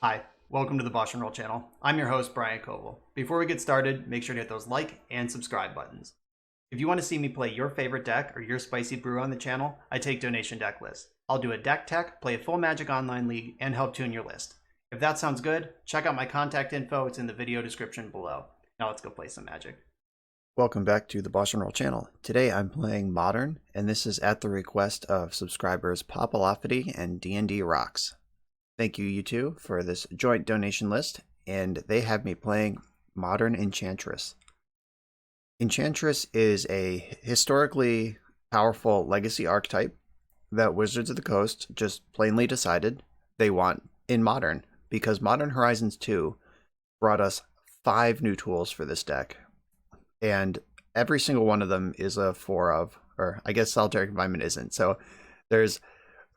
Hi, welcome to the BoshNRoll channel. I'm your host, Brian Koval. Before we get started, make sure to hit those like and subscribe buttons. If you want to see me play your favorite deck or your spicy brew on the channel, I take donation deck lists. I'll do a deck tech, play a full Magic Online League, and help tune your list. If that sounds good, check out my contact info. It's in the video description below. Now let's go play some Magic. Welcome back to the BoshNRoll channel. Today I'm playing Modern, and this is at the request of subscribers Popolofity and D&D Rocks. Thank you, you two, for this joint donation list, and they have me playing Modern Enchantress. Enchantress is a historically powerful legacy archetype that Wizards of the Coast just plainly decided they want in Modern, because Modern Horizons 2 brought us 5 new tools for this deck, and every single one of them is a 4 of, or I guess Solitary Confinement isn't, so there's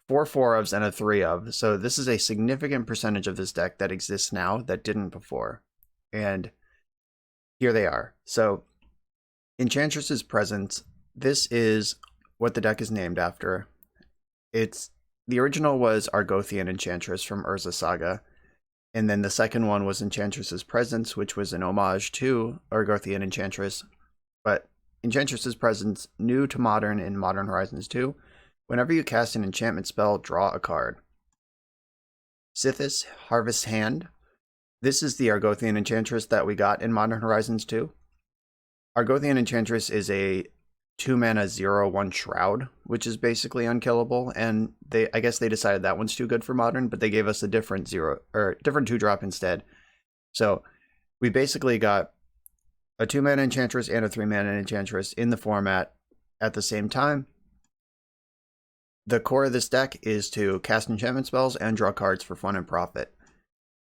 4 4-ofs and a 3-of, so this is a significant percentage of this deck that exists now that didn't before, and here they are. So Enchantress's Presence, this is what the deck is named after. The original was Argothian Enchantress from Urza Saga, and then the second one was Enchantress's Presence, which was an homage to Argothian Enchantress, but Enchantress's Presence, new to Modern in Modern Horizons 2, whenever you cast an enchantment spell, draw a card. Sithis, Harvest Hand. This is the Argothian Enchantress that we got in Modern Horizons 2. Argothian Enchantress is a 2-mana 0/1 Shroud, which is basically unkillable, and I guess they decided that one's too good for Modern, but they gave us a different 2-drop instead. So we basically got a 2-mana Enchantress and a 3-mana Enchantress in the format at the same time. The core of this deck is to cast enchantment spells and draw cards for fun and profit.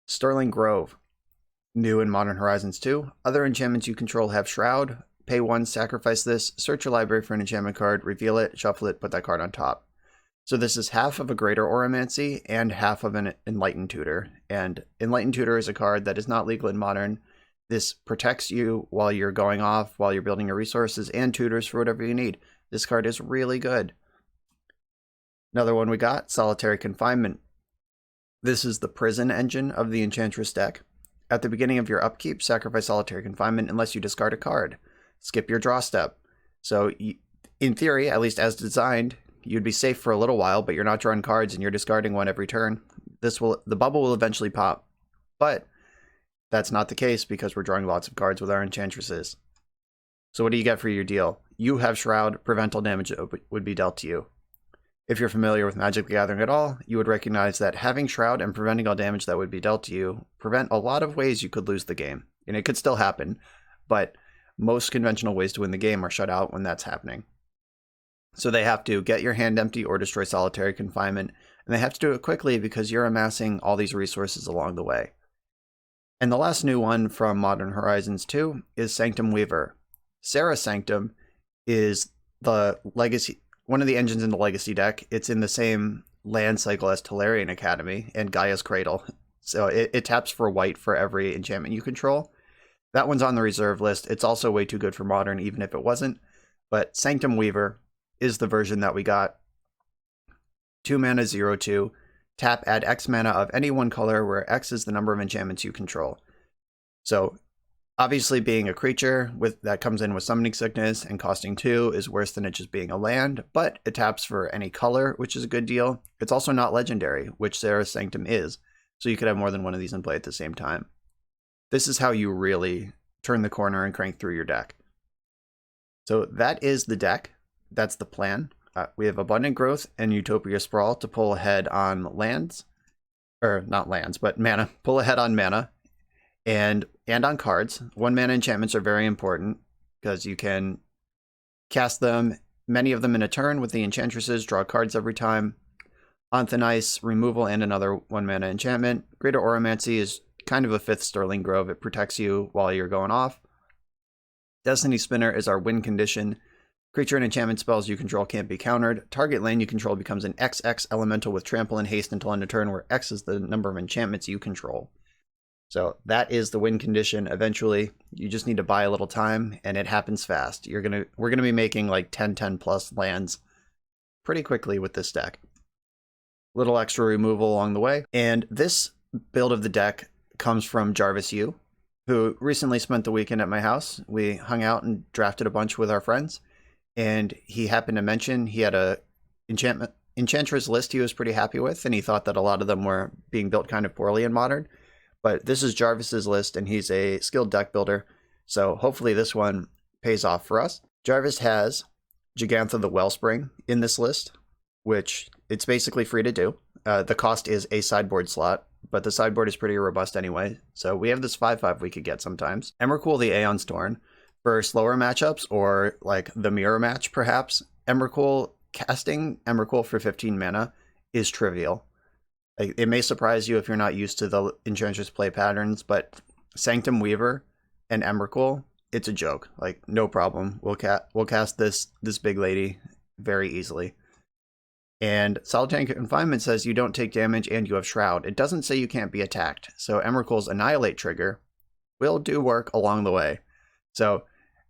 Sterling Grove, new in Modern Horizons 2. Other enchantments you control have Shroud. Pay 1, sacrifice this, search your library for an enchantment card, reveal it, shuffle it, put that card on top. So this is half of a Greater Auramancy and half of an Enlightened Tutor. And Enlightened Tutor is a card that is not legal in Modern. This protects you while you're going off, while you're building your resources, and tutors for whatever you need. This card is really good. Another one we got, Solitary Confinement. This is the prison engine of the Enchantress deck. At the beginning of your upkeep, sacrifice Solitary Confinement unless you discard a card. Skip your draw step. So, in theory, at least as designed, you'd be safe for a little while, but you're not drawing cards and you're discarding one every turn. The bubble will eventually pop. But that's not the case because we're drawing lots of cards with our Enchantresses. So what do you get for your deal? You have Shroud, prevent all damage would be dealt to you. If you're familiar with Magic the Gathering at all, you would recognize that having Shroud and preventing all damage that would be dealt to you prevent a lot of ways you could lose the game. And it could still happen, but most conventional ways to win the game are shut out when that's happening. So they have to get your hand empty or destroy Solitary Confinement, and they have to do it quickly because you're amassing all these resources along the way. And the last new one from Modern Horizons 2 is Sanctum Weaver. Serra's Sanctum is the legacy, one of the engines in the Legacy deck. It's in the same land cycle as Tolarian Academy and Gaia's Cradle. So it taps for white for every enchantment you control. That one's on the reserve list. It's also way too good for Modern, even if it wasn't. But Sanctum Weaver is the version that we got. 2 mana 0/2. Tap, add X mana of any one color, where X is the number of enchantments you control. So obviously, being a creature that comes in with Summoning Sickness and costing 2 is worse than it just being a land, but it taps for any color, which is a good deal. It's also not legendary, which Serra's Sanctum is, so you could have more than one of these in play at the same time. This is how you really turn the corner and crank through your deck. So that is the deck. That's the plan. We have Abundant Growth and Utopia Sprawl to pull ahead on lands, or not lands, but mana. Pull ahead on mana. And on cards. 1-mana enchantments are very important because you can cast them, many of them in a turn with the Enchantresses, draw cards every time. Anthonice, removal, and another 1-mana enchantment. Greater Auramancy is kind of a 5th Sterling Grove. It protects you while you're going off. Destiny Spinner is our win condition. Creature and enchantment spells you control can't be countered. Target land you control becomes an XX elemental with trample and haste until end of turn, where X is the number of enchantments you control. So that is the win condition. Eventually, you just need to buy a little time, and it happens fast. We're gonna be making like 10 plus lands pretty quickly with this deck. Little extra removal along the way. And this build of the deck comes from Jarvis Yu, who recently spent the weekend at my house. We hung out and drafted a bunch with our friends, and he happened to mention he had a Enchantress list he was pretty happy with, and he thought that a lot of them were being built kind of poorly in Modern. But this is Jarvis's list, and he's a skilled deck builder, so hopefully this one pays off for us. Jarvis has Gigantha the Wellspring in this list, which it's basically free to do. The cost is a sideboard slot, but the sideboard is pretty robust anyway, so we have this 5/5 we could get sometimes. Emrakul the Aeon's Torn for slower matchups, or like the mirror match perhaps. Casting Emrakul for 15 mana is trivial. It may surprise you if you're not used to the Enchantress play patterns, but Sanctum Weaver and Emrakul, it's a joke. Like, no problem. We'll cast this big lady very easily. And Solitary Confinement says you don't take damage and you have Shroud. It doesn't say you can't be attacked. So Emrakul's Annihilate trigger will do work along the way. So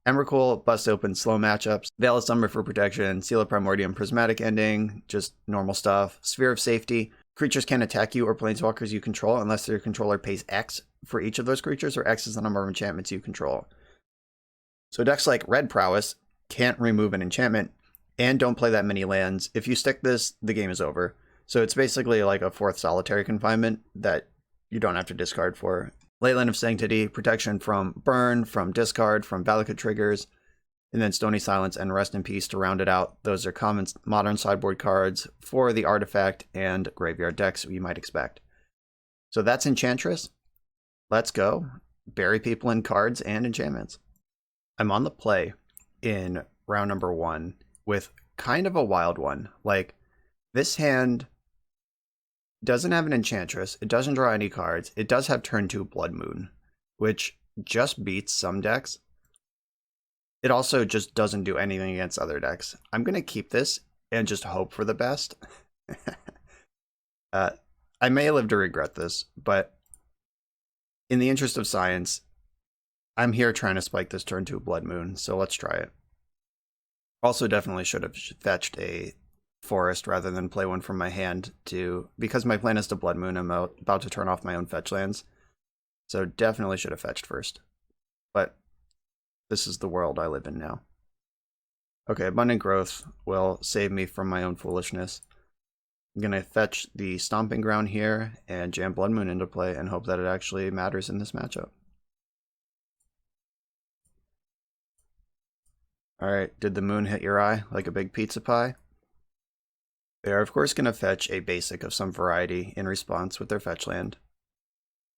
Emrakul busts open slow matchups. Veil of Summer for protection. Seal of Primordium Prismatic Ending. Just normal stuff. Sphere of Safety. Creatures can't attack you or planeswalkers you control unless your controller pays X for each of those creatures, or X is the number of enchantments you control. So decks like Red Prowess can't remove an enchantment and don't play that many lands. If you stick this, the game is over. So it's basically like a fourth Solitary Confinement that you don't have to discard for. Leyline of Sanctity, protection from burn, from discard, from Valakut triggers, and then Stony Silence and Rest in Peace to round it out. Those are common modern sideboard cards for the artifact and graveyard decks you might expect. So that's Enchantress. Let's go. Bury people in cards and enchantments. I'm on the play in round number 1 with kind of a wild one. Like, this hand doesn't have an Enchantress. It doesn't draw any cards. It does have turn 2 Blood Moon, which just beats some decks. It also just doesn't do anything against other decks. I'm going to keep this and just hope for the best. I may live to regret this, but in the interest of science, I'm here trying to spike this turn 2 Blood Moon, so let's try it. Also definitely should have fetched a forest rather than play one from my hand, because my plan is to Blood Moon. I'm about to turn off my own fetch lands, so definitely should have fetched first. But this is the world I live in now. Okay, Abundant Growth will save me from my own foolishness. I'm going to fetch the Stomping Ground here and jam Blood Moon into play and hope that it actually matters in this matchup. Alright, did the moon hit your eye like a big pizza pie? They are of course going to fetch a basic of some variety in response with their fetch land.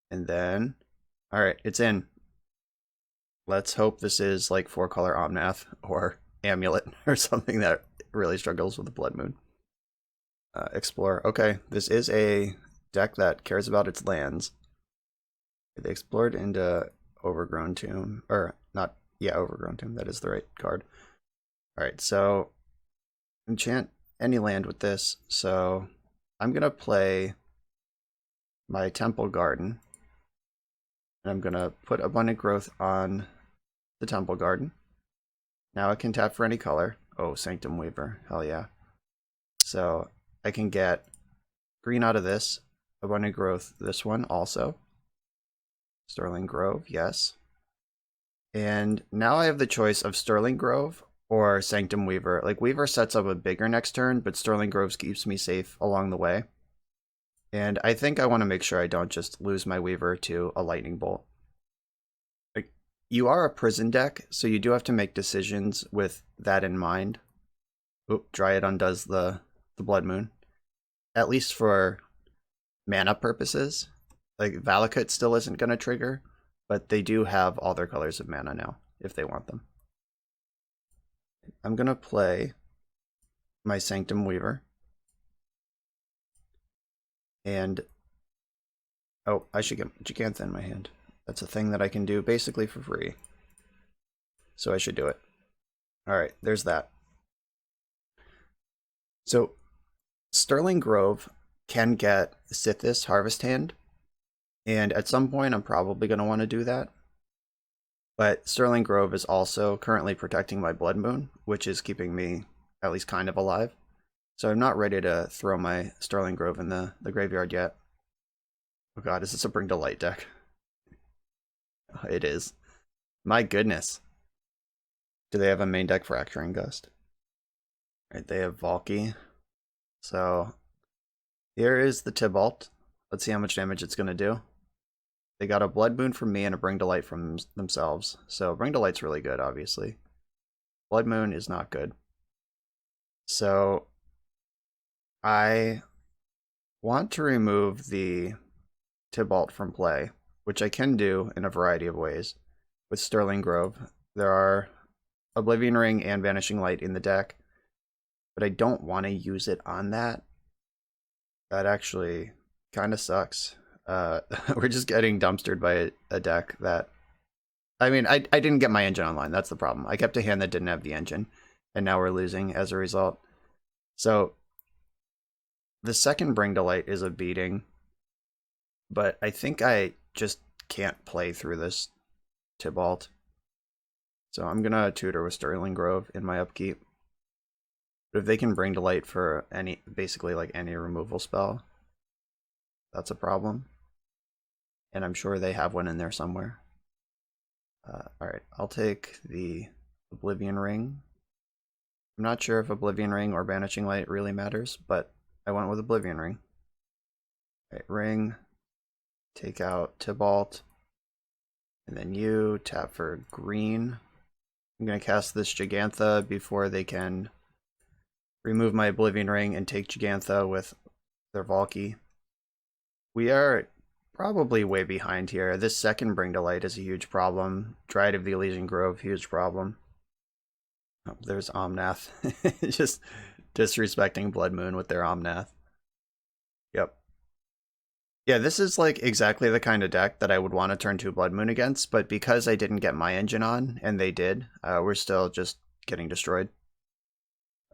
And then, alright, it's in. Let's hope this is like 4-color Omnath or Amulet or something that really struggles with the Blood Moon. Explore. Okay, this is a deck that cares about its lands. They explored into Overgrown Tomb, or not, yeah, Overgrown Tomb, that is the right card. Alright, so enchant any land with this, so I'm going to play my Temple Garden, and I'm going to put Abundant Growth on the Temple Garden. Now I can tap for any color. Oh, Sanctum Weaver, hell yeah. So I can get green out of this, Abundant Growth this one also. Sterling Grove, yes. And now I have the choice of Sterling Grove or Sanctum Weaver. Like, Weaver sets up a bigger next turn, but Sterling Grove keeps me safe along the way. And I think I want to make sure I don't just lose my Weaver to a Lightning Bolt. Like, you are a prison deck, so you do have to make decisions with that in mind. Oop, Dryad undoes the Blood Moon. At least for mana purposes. Like, Valakut still isn't going to trigger, but they do have all their colors of mana now, if they want them. I'm going to play my Sanctum Weaver. And, oh, I should get Gigantha in my hand. That's a thing that I can do basically for free. So I should do it. Alright, there's that. So, Sterling Grove can get Sithis Harvest Hand, and at some point I'm probably going to want to do that. But Sterling Grove is also currently protecting my Blood Moon, which is keeping me at least kind of alive. So I'm not ready to throw my Sterling Grove in the graveyard yet. Oh god, is this a Bring to Light deck? It is. My goodness. Do they have a main deck Fracturing Gust? Right, they have Valky. So here is the Tibalt. Let's see how much damage it's going to do. They got a Blood Moon from me and a Bring to Light from themselves. So Bring to Light's really good, obviously. Blood Moon is not good. So I want to remove the Tibalt from play, which I can do in a variety of ways. With Sterling Grove, there are Oblivion Ring and Vanishing Light in the deck, but I don't want to use it on that. That actually kind of sucks. We're just getting dumpstered by a deck that... I mean, I didn't get my engine online. That's the problem. I kept a hand that didn't have the engine, and now we're losing as a result. So the second Bring to Light is a beating, but I think I just can't play through this Tibalt. So I'm going to tutor with Sterling Grove in my upkeep. But if they can Bring to Light for basically like any removal spell, that's a problem. And I'm sure they have one in there somewhere. Alright, I'll take the Oblivion Ring. I'm not sure if Oblivion Ring or Banishing Light really matters, but I went with Oblivion Ring. Alright, Ring. Take out Tibalt. And then you tap for green. I'm going to cast this Gigantha before they can remove my Oblivion Ring and take Gigantha with their Valky. We are probably way behind here. This second Bring to Light is a huge problem. Dryad of the Elysian Grove, huge problem. Oh, there's Omnath. Just disrespecting Blood Moon with their Omnath. Yep. Yeah, this is like exactly the kind of deck that I would want to turn 2 Blood Moon against, but because I didn't get my engine on, and they did, we're still just getting destroyed.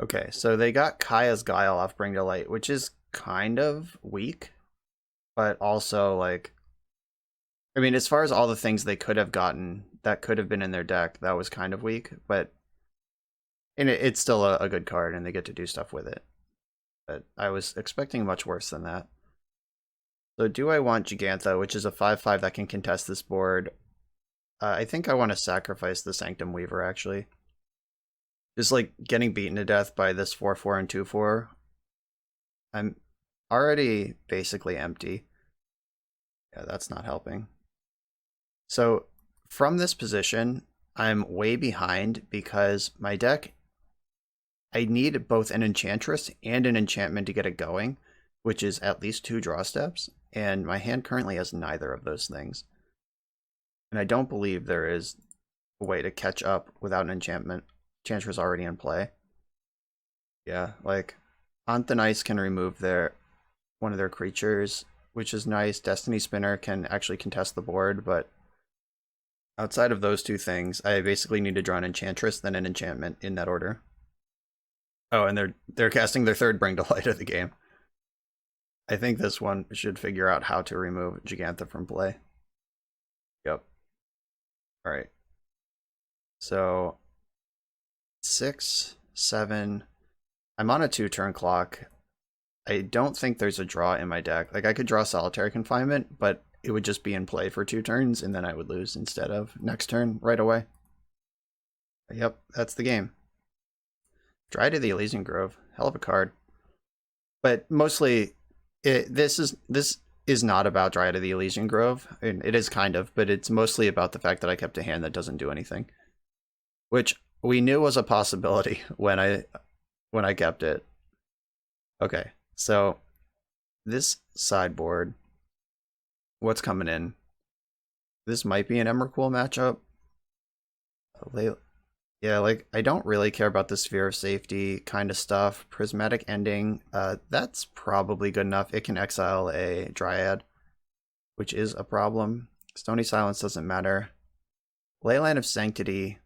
Okay, so they got Kaya's Guile off Bring to Light, which is kind of weak, but also like, I mean, as far as all the things they could have gotten that could have been in their deck, that was kind of weak, but it's still a good card, and they get to do stuff with it. But I was expecting much worse than that. So do I want Gigantha, which is a 5/5 that can contest this board? I think I want to sacrifice the Sanctum Weaver, actually. Just like getting beaten to death by this 4/4 and 2/4. I'm already basically empty. Yeah, that's not helping. So from this position, I'm way behind because my deck, I need both an Enchantress and an enchantment to get it going, which is at least 2 draw steps, and my hand currently has neither of those things. And I don't believe there is a way to catch up without an enchantment. Enchantress already in play. Yeah, like Anthonice can remove one of their creatures, which is nice. Destiny Spinner can actually contest the board, but outside of those 2 things, I basically need to draw an Enchantress, then an enchantment in that order. Oh, and they're casting their 3rd Bring to Light of the game. I think this one should figure out how to remove Gigantha from play. Yep. Alright. So 6, 7. I'm on a 2-turn clock. I don't think there's a draw in my deck. Like, I could draw Solitary Confinement, but it would just be in play for 2 turns, and then I would lose instead of next turn right away. Yep, that's the game. Dryad of the Elysian Grove. Hell of a card. But mostly, this is not about Dryad of the Elysian Grove. And it is kind of, but it's mostly about the fact that I kept a hand that doesn't do anything. Which we knew was a possibility when I kept it. Okay, so this sideboard, what's coming in? This might be an Emrakul matchup. Yeah, like, I don't really care about the Sphere of Safety kind of stuff. Prismatic Ending, that's probably good enough. It can exile a Dryad, which is a problem. Stony Silence doesn't matter. Leyline of Sanctity,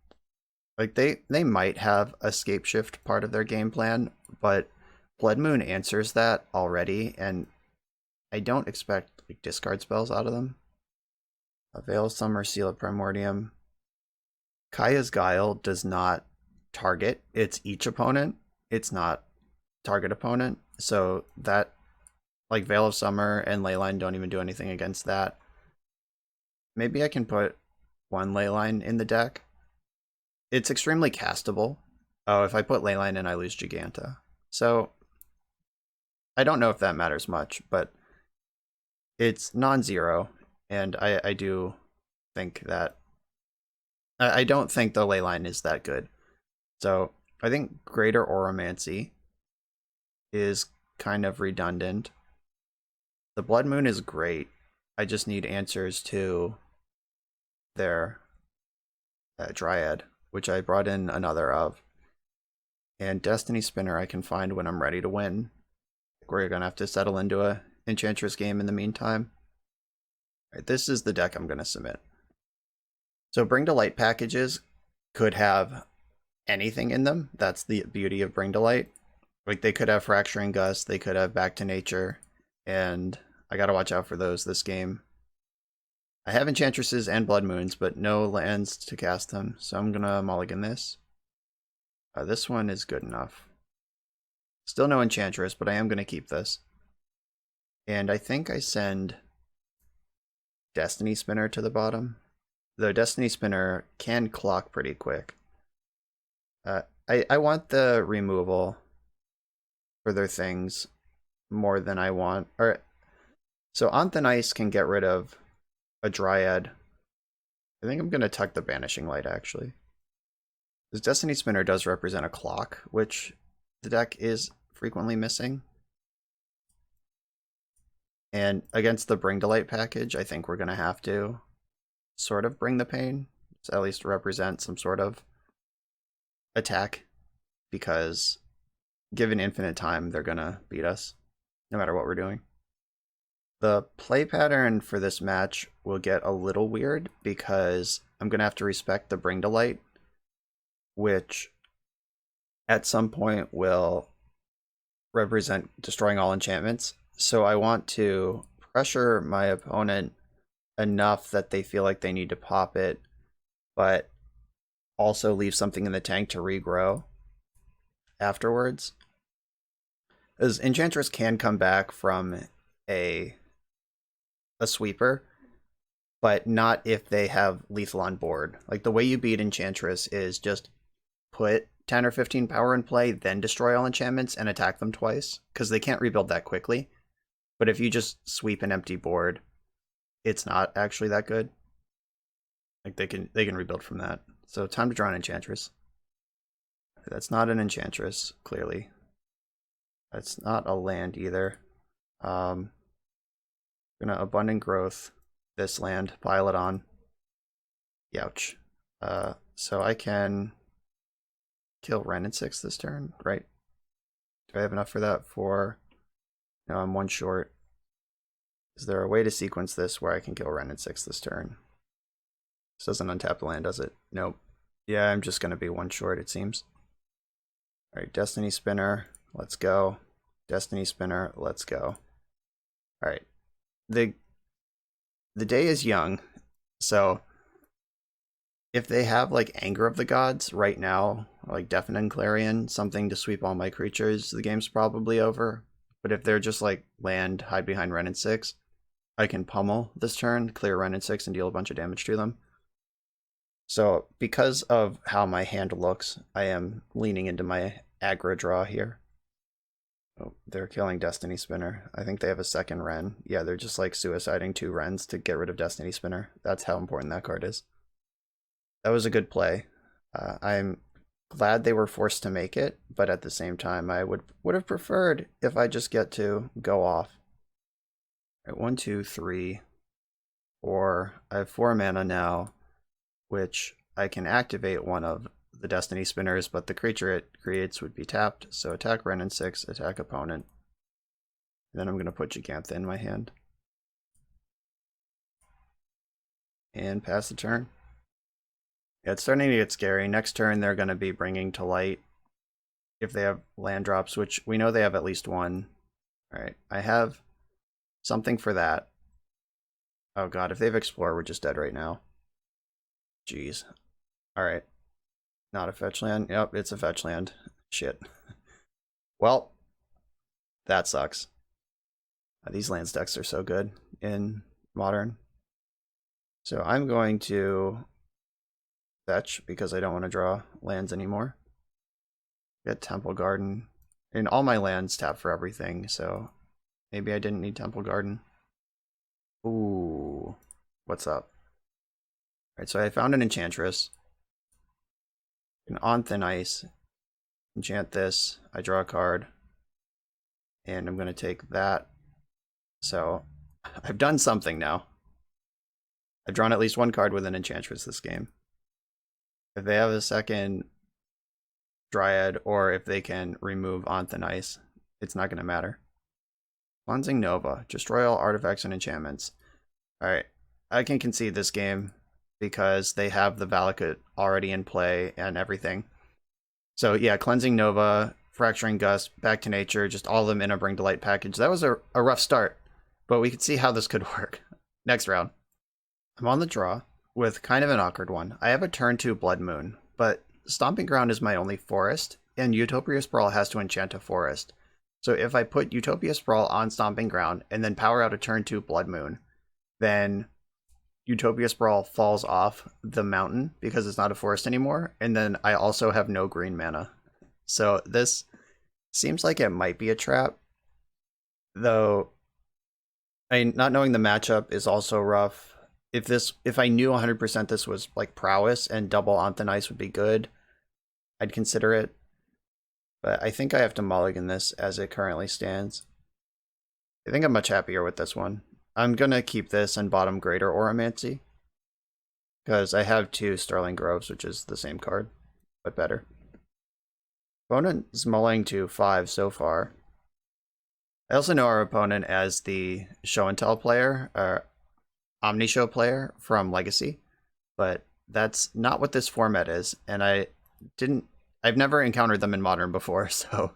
like, they might have a Scapeshift part of their game plan, but Blood Moon answers that already, and I don't expect like discard spells out of them. Veil of Summer, Seal of Primordium. Kaya's Guile does not target, it's each opponent. It's not target opponent, so that Like Veil of Summer and Leyline don't even do anything against that. Maybe I can put one Leyline in the deck. It's extremely castable. Oh, if I put Leyline in, I lose Giganta. So I don't know if that matters much, but it's non-zero, and I do think that I don't think the Leyline is that good. So I think Greater Oromancy is kind of redundant. The Blood Moon is great. I just need answers to their Dryad, which I brought in another of. And Destiny Spinner I can find when I'm ready to win. We're going to have to settle into a Enchantress game in the meantime. All right, this is the deck I'm going to submit. So Bring to Light packages could have anything in them. That's the beauty of Bring to Light. Like, they could have Fracturing Gust, they could have Back to Nature, and I gotta watch out for those this game. I have Enchantresses and Blood Moons, but no lands to cast them, so I'm gonna mulligan this. This one is good enough. Still no Enchantress, but I am gonna keep this. And I think I send Destiny Spinner to the bottom, though Destiny Spinner can clock pretty quick. I want the removal for their things more than I want. So On Ice can get rid of a Dryad. I think I'm going to tuck the Banishing Light, actually. Because Destiny Spinner does represent a clock, which the deck is frequently missing. And against the Bring to Light package, I think we're going to have to sort of bring the pain, to at least represent some sort of attack, because given infinite time, they're going to beat us, no matter what we're doing. The play pattern for this match will get a little weird, because I'm going to have to respect the Bring to Light, which at some point will represent destroying all enchantments. So I want to pressure my opponent enough that they feel like they need to pop it, but also leave something in the tank to regrow afterwards. As Enchantress can come back from a sweeper, but not if they have lethal on board. Like, the way you beat Enchantress is just put 10 or 15 power in play, then destroy all enchantments and attack them twice, because they can't rebuild that quickly. But if you just sweep an empty board, it's not actually that good. Like, they can rebuild from that. So time to draw an Enchantress. That's not an Enchantress, clearly. That's not a land either. Gonna Abundant Growth this land, pile it on. Youch. So I can kill Ren in 6 this turn, right? Do I have enough for that? No, I'm one short. Is there a way to sequence this where I can kill Ren in 6 this turn? This doesn't untap the land, does it? Nope. Yeah, I'm just gonna be one short, it seems. Alright, Destiny Spinner, let's go. Destiny Spinner, let's go. Alright. The day is young, so if they have like Anger of the Gods right now, or like Deafening Clarion, something to sweep all my creatures, the game's probably over. But if they're just like land, hide behind Ren and 6, I can pummel this turn, clear Ren and 6, and deal a bunch of damage to them. So because of how my hand looks, I am leaning into my aggro draw here. Oh, they're killing Destiny Spinner. I think they have a second Ren. Yeah, they're just like suiciding 2 Rens to get rid of Destiny Spinner. That's how important that card is. That was a good play. I'm glad they were forced to make it, but at the same time, I would have preferred if I just get to go off. All right, 1, 2, 3, 4. I have 4 mana now, which I can activate one of the Destiny Spinners, but the creature it creates would be tapped. So attack Ren and 6, attack opponent. And then I'm going to put Gigantha in my hand. And pass the turn. Yeah, it's starting to get scary. Next turn, they're going to be bringing to light if they have land drops, which we know they have at least one. All right, I have something for that. Oh god, if they have Explorer, we're just dead right now. Jeez. All right. Not a fetch land. Yep, it's a fetch land. Shit. Well, that sucks. These lands decks are so good in Modern. So I'm going to fetch because I don't want to draw lands anymore. Get Temple Garden. And all my lands tap for everything, so maybe I didn't need Temple Garden. Ooh, what's up? Alright, so I found an Enchantress. On Thin Ice. Enchant this. I draw a card. And I'm going to take that. So I've done something now. I've drawn at least one card with an Enchantress this game. If they have a second Dryad, or if they can remove On Thin Ice, it's not going to matter. Cleansing Nova. Destroy all artifacts and enchantments. Alright, I can concede this game because they have the Valakut already in play and everything. So yeah, Cleansing Nova, Fracturing Gust, Back to Nature, just all of them in a Bring Delight package. That was a rough start, but we could see how this could work. Next round. I'm on the draw with kind of an awkward one. I have a turn 2 Blood Moon, but Stomping Ground is my only forest, and Utopia Sprawl has to enchant a forest. So if I put Utopia Sprawl on Stomping Ground and then power out a turn 2 Blood Moon, then Utopia Sprawl falls off the mountain because it's not a forest anymore, and then I also have no green mana. So this seems like it might be a trap, though not knowing the matchup is also rough. If I knew 100% this was like prowess and double On Thin Ice would be good, I'd consider it. But I think I have to mulligan this as it currently stands. I think I'm much happier with this one. I'm going to keep this and bottom Greater Oromancy, because I have 2 Sterling Groves, which is the same card, but better. Opponent is mulling to 5 so far. I also know our opponent as the Show and Tell player, or Omni-Show player from Legacy, but that's not what this format is, and I've never encountered them in Modern before, so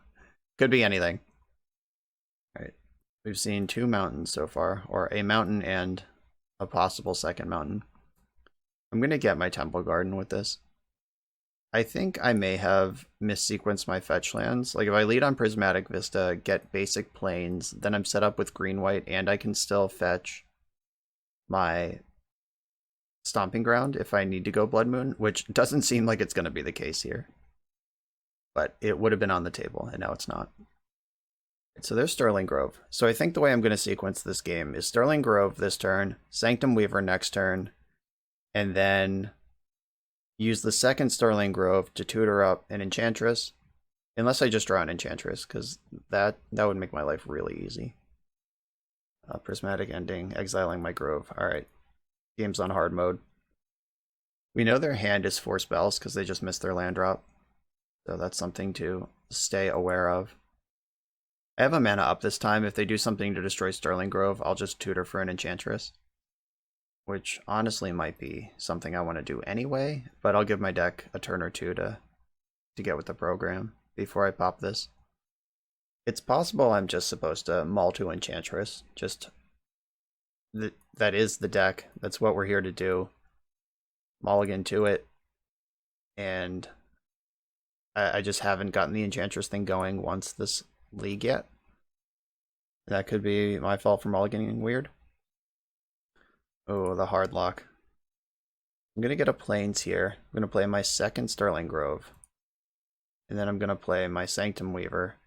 could be anything. Alright, we've seen 2 mountains so far, or a mountain and a possible second mountain. I'm going to get my Temple Garden with this. I think I may have missequenced my fetch lands. Like if I lead on Prismatic Vista, get basic plains, then I'm set up with green-white, and I can still fetch my Stomping Ground if I need to go Blood Moon, which doesn't seem like it's going to be the case here. But it would have been on the table, and now it's not. So there's Sterling Grove. So I think the way I'm going to sequence this game is Sterling Grove this turn, Sanctum Weaver next turn, and then use the second Sterling Grove to tutor up an Enchantress. Unless I just draw an Enchantress, because that would make my life really easy. Prismatic Ending, exiling my Grove. Alright, game's on hard mode. We know their hand is 4 spells because they just missed their land drop. So that's something to stay aware of. I have a mana up this time. If they do something to destroy Sterling Grove, I'll just tutor for an Enchantress, which honestly might be something I want to do anyway, but I'll give my deck a turn or two to get with the program before I pop this. It's possible I'm just supposed to mull to Enchantress. That is the deck. That's what we're here to do. Mulligan to it. And I just haven't gotten the Enchantress thing going once this league yet. That could be my fault for mulliganing weird. Oh, the hard lock. I'm going to get a Plains here. I'm going to play my second Sterling Grove. And then I'm going to play my Sanctum Weaver.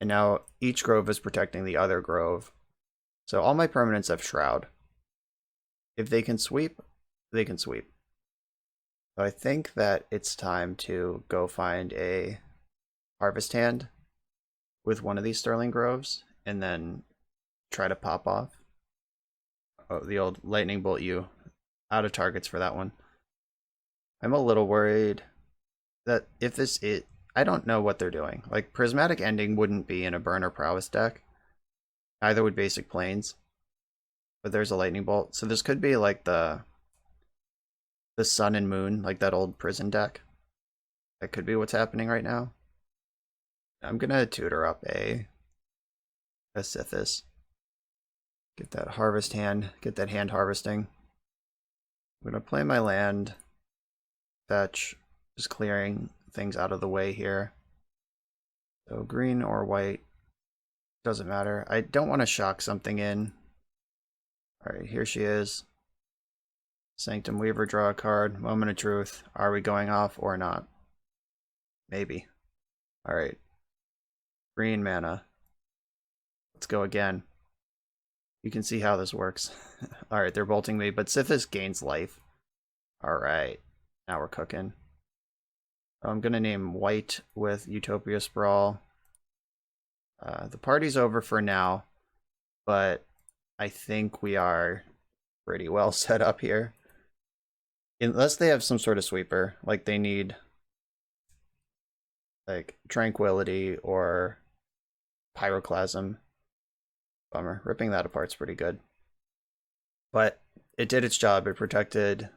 And now each grove is protecting the other grove. So all my permanents have Shroud. If they can sweep, they can sweep. So I think that it's time to go find a Harvest Hand with one of these Sterling Groves and then try to pop off. Oh, the old Lightning Bolt U. Out of targets for that one. I'm a little worried that if this is... I don't know what they're doing. Like, Prismatic Ending wouldn't be in a Burn or Prowess deck. Either would Basic Plains. But there's a Lightning Bolt. So this could be like the Sun and Moon, like that old Prison deck. That could be what's happening right now. I'm gonna tutor up a Sithis. Get that Harvest Hand, get that hand harvesting. I'm gonna play my land, fetch, just clearing things out of the way here. So green or white. Doesn't matter. I don't want to shock something in. Alright, here she is. Sanctum Weaver, draw a card. Moment of Truth. Are we going off or not? Maybe. Alright. Green mana. Let's go again. You can see how this works. Alright, they're bolting me, but Sithis gains life. Alright. Now we're cooking. I'm gonna name white with Utopia Sprawl. The party's over for now, but I think we are pretty well set up here. Unless they have some sort of sweeper, like they need like Tranquility or Pyroclasm. Bummer. Ripping that apart's pretty good. But it did its job. It protected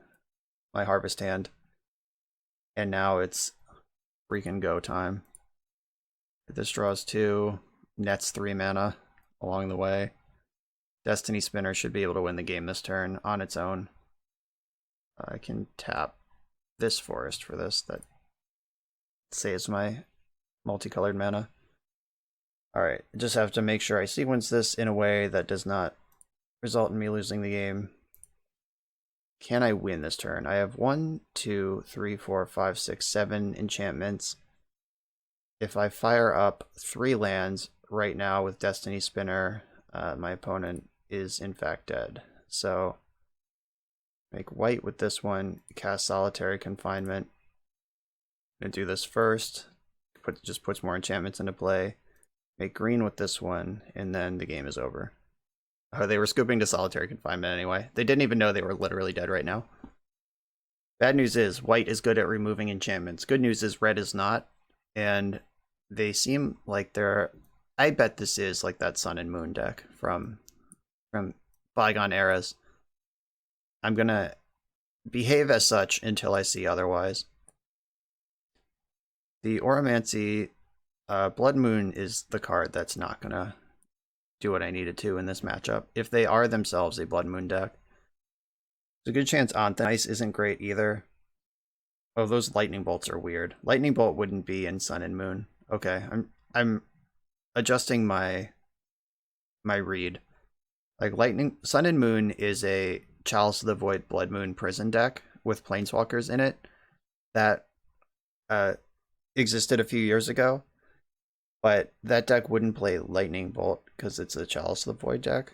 my Harvest Hand. And now it's freaking go time. This draws 2, nets 3 mana along the way. Destiny Spinner should be able to win the game this turn on its own. I can tap this forest for this. That saves my multicolored mana. Alright, I just have to make sure I sequence this in a way that does not result in me losing the game. Can I win this turn? I have 1, 2, 3, 4, 5, 6, 7 enchantments. If I fire up 3 lands right now with Destiny Spinner, my opponent is in fact dead. So make white with this one, cast Solitary Confinement. I'm gonna do this first. Just puts more enchantments into play. Make green with this one, and then the game is over. Oh, they were scooping to Solitary Confinement anyway. They didn't even know they were literally dead right now. Bad news is, white is good at removing enchantments. Good news is, red is not. And they seem like they're... I bet this is like that Sun and Moon deck from bygone eras. I'm gonna behave as such until I see otherwise. The Oromancy, Blood Moon is the card that's not gonna do what I needed to in this matchup. If they are themselves a Blood Moon deck, there's a good chance Ice isn't great either. Oh, those Lightning Bolts are weird. Lightning Bolt wouldn't be in Sun and Moon. Okay, I'm adjusting my read. Like Sun and Moon is a Chalice of the Void Blood Moon Prison deck with Planeswalkers in it that existed a few years ago, but that deck wouldn't play Lightning Bolt because it's a Chalice of the Void deck,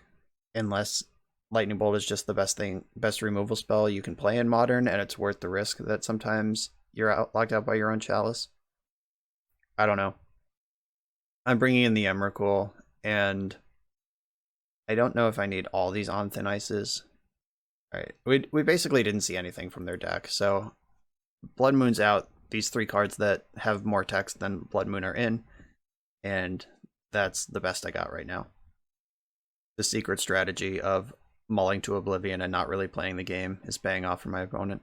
unless Lightning Bolt is just the best removal spell you can play in Modern, and it's worth the risk that sometimes you're locked out by your own Chalice. I don't know. I'm bringing in the Emrakul, and I don't know if I need all these on Thin Ices. Alright, we basically didn't see anything from their deck, so Blood Moon's out. These 3 cards that have more text than Blood Moon are in, and that's the best I got right now. The secret strategy of mulling to Oblivion and not really playing the game is paying off for my opponent.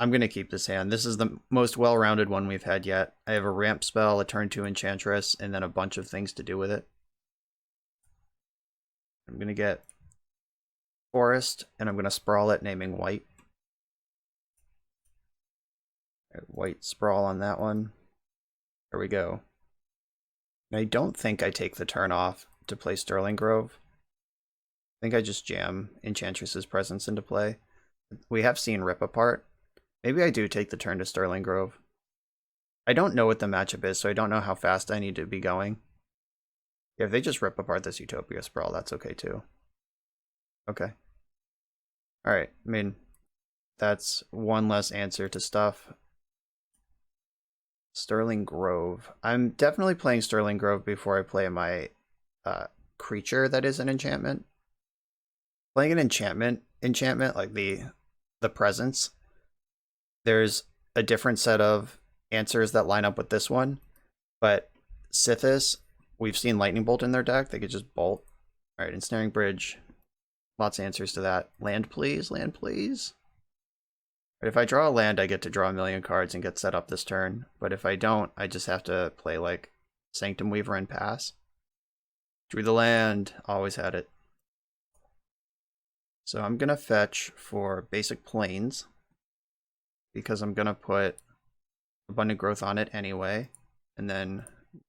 I'm going to keep this hand. This is the most well-rounded one we've had yet. I have a ramp spell, a turn 2 Enchantress, and then a bunch of things to do with it. I'm going to get Forest, and I'm going to sprawl it, naming white. White sprawl on that one. There we go. I don't think I take the turn off to play Sterling Grove. I think I just jam Enchantress's presence into play. We have seen Rip Apart. Maybe I do take the turn to Sterling Grove. I don't know what the matchup is, so I don't know how fast I need to be going. Yeah, if they just rip apart this Utopia Sprawl, that's okay too. Okay. Alright, I mean, that's one less answer to stuff. Sterling Grove. I'm definitely playing Sterling Grove before I play my creature that is an enchantment. Playing an enchantment, like the presence, there's a different set of answers that line up with this one. But Sithis, we've seen Lightning Bolt in their deck. They could just bolt. Alright, Ensnaring Bridge. Lots of answers to that. Land please, land please. But if I draw a land, I get to draw a million cards and get set up this turn. But if I don't, I just have to play like Sanctum Weaver and pass. Drew the land, always had it. So I'm going to fetch for basic plains, because I'm going to put Abundant Growth on it anyway. And then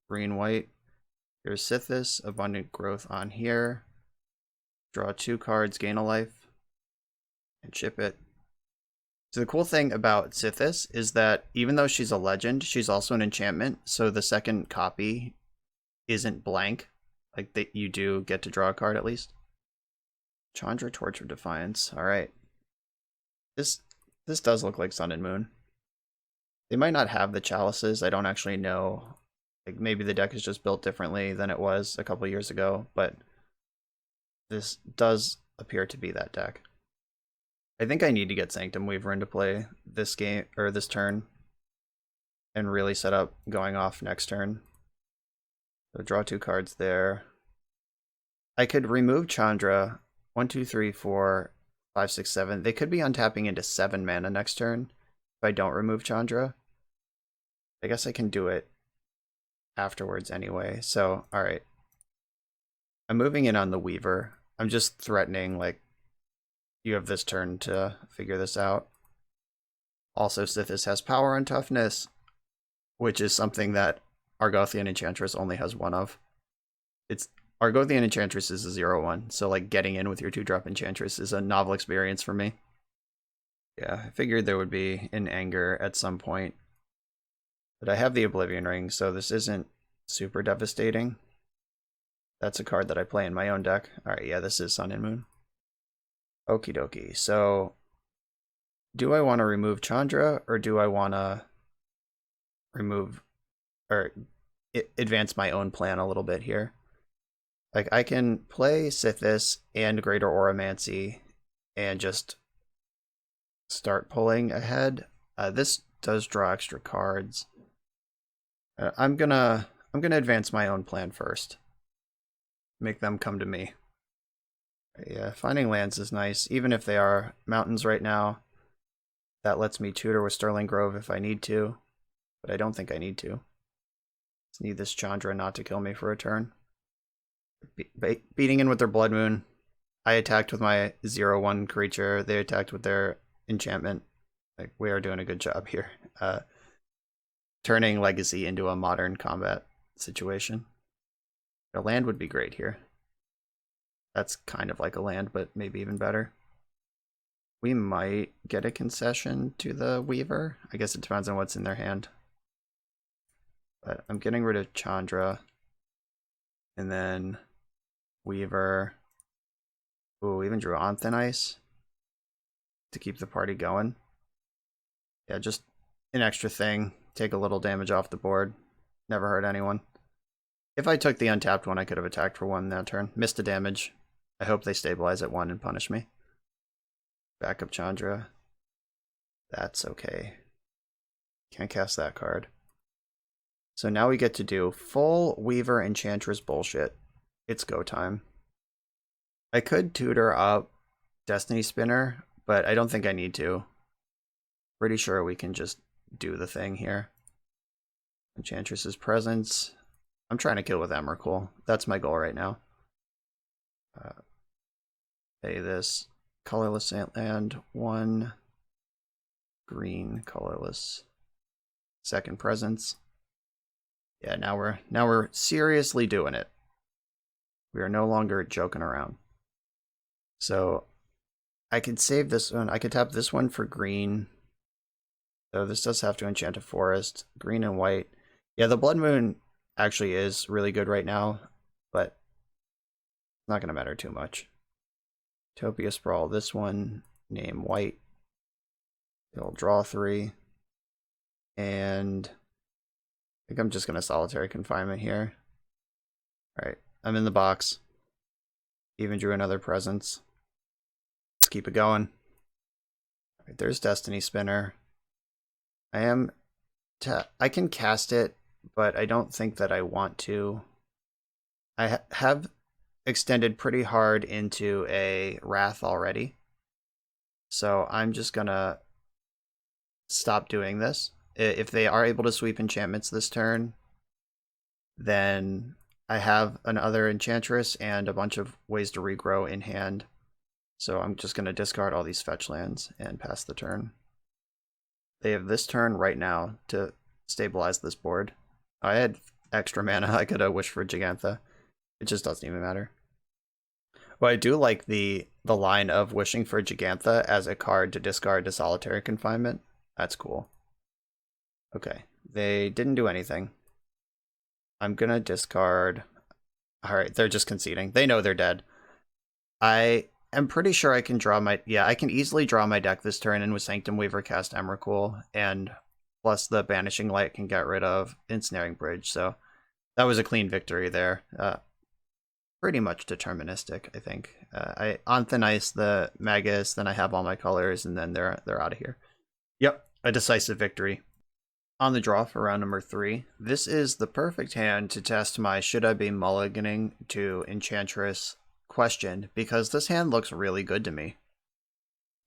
green-white. Here's Sithis, Abundant Growth on here. Draw 2 cards, gain a life, and chip it. So the cool thing about Sithis is that even though she's a legend, she's also an enchantment, so the second copy isn't blank. Like, you do get to draw a card at least. Chandra, Torch of Defiance. Alright. This does look like Sun and Moon. They might not have the chalices, I don't actually know. Like, maybe the deck is just built differently than it was a couple years ago, but this does appear to be that deck. I think I need to get Sanctum Weaver into play this game, or this turn, and really set up going off next turn. So draw 2 cards there. I could remove Chandra. 1, 2, 3, 4, 5, 6, 7. They could be untapping into 7 mana next turn if I don't remove Chandra. I guess I can do it afterwards anyway. So, alright. I'm moving in on the Weaver. I'm just threatening, like, you have this turn to figure this out. Also, Sithis has power and toughness, which is something that Argothian Enchantress only has 1 of. It's Argothian Enchantress is a 0/1, so like getting in with your 2-drop Enchantress is a novel experience for me. Yeah, I figured there would be an anger at some point. But I have the Oblivion Ring, so this isn't super devastating. That's a card that I play in my own deck. Alright, yeah, this is Sun and Moon. Okie dokie, so do I want to remove Chandra, or do I want to remove, or advance my own plan a little bit here? Like, I can play Sithis and Greater Oromancy and just start pulling ahead. This does draw extra cards. I'm gonna advance my own plan first. Make them come to me. Yeah, finding lands is nice, even if they are mountains right now. That lets me tutor with Sterling Grove if I need to, but I don't think I need to. Just need this Chandra not to kill me for a turn. Beating in with their Blood Moon. I attacked with my 0/1 creature. They attacked with their enchantment. Like, we are doing a good job here. Turning Legacy into a modern combat situation. A land would be great here. That's kind of like a land, but maybe even better. We might get a concession to the Weaver. I guess it depends on what's in their hand. But I'm getting rid of Chandra. And then Weaver. Ooh, even drew on Thin Ice to keep the party going. Yeah, just an extra thing. Take a little damage off the board. Never hurt anyone. If I took the untapped one, I could have attacked for 1 that turn. Missed the damage. I hope they stabilize at 1 and punish me. Backup Chandra. That's okay. Can't cast that card. So now we get to do full Weaver Enchantress bullshit. It's go time. I could tutor up Destiny Spinner, but I don't think I need to. Pretty sure we can just do the thing here. Enchantress's Presence. I'm trying to kill with Emrakul. That's my goal right now. Pay this colorless land, 1 green colorless. Second Presence. Yeah, now we're seriously doing it. We are no longer joking around. So I could save this one. I could tap this one for green. So this does have to enchant a forest. Green and white. Yeah, the Blood Moon actually is really good right now, but it's not going to matter too much. Utopia Sprawl. This one, name white. It'll draw 3. And I think I'm just going to Solitary Confinement here. Alright, I'm in the box. Even drew another Presence. Let's keep it going. Alright, there's Destiny Spinner. I can cast it, but I don't think that I want to. I have extended pretty hard into a Wrath already. So I'm just gonna stop doing this. If they are able to sweep enchantments this turn, then I have another Enchantress and a bunch of ways to regrow in hand. So I'm just going to discard all these fetch lands and pass the turn. They have this turn right now to stabilize this board. I had extra mana, I could wish for Gigantha. It just doesn't even matter. Well, I do like the line of wishing for Gigantha as a card to discard to Solitary Confinement. That's cool. Okay, they didn't do anything. I'm gonna discard. Alright, they're just conceding. They know they're dead. I am pretty sure I can draw my... Yeah, I can easily draw my deck this turn and with Sanctum Weaver cast Emrakul, and plus the Banishing Light can get rid of Ensnaring Bridge, so that was a clean victory there. Pretty much deterministic, I think. I on thin ice the Magus, then I have all my colors, and then they're out of here. Yep, a decisive victory. On the draw for round number 3, this is the perfect hand to test my should I be mulliganing to Enchantress question, because this hand looks really good to me.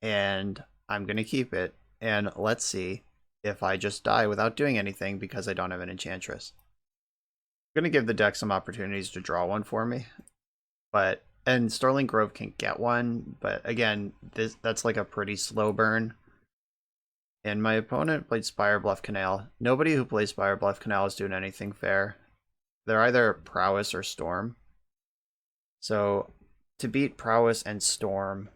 And I'm going to keep it, and let's see if I just die without doing anything because I don't have an Enchantress. I'm going to give the deck some opportunities to draw one for me, and Sterling Grove can get one, but again, that's like a pretty slow burn. And my opponent played Spire Bluff Canal. Nobody who plays Spire Bluff Canal is doing anything fair. They're either Prowess or Storm. So to beat Prowess and Storm,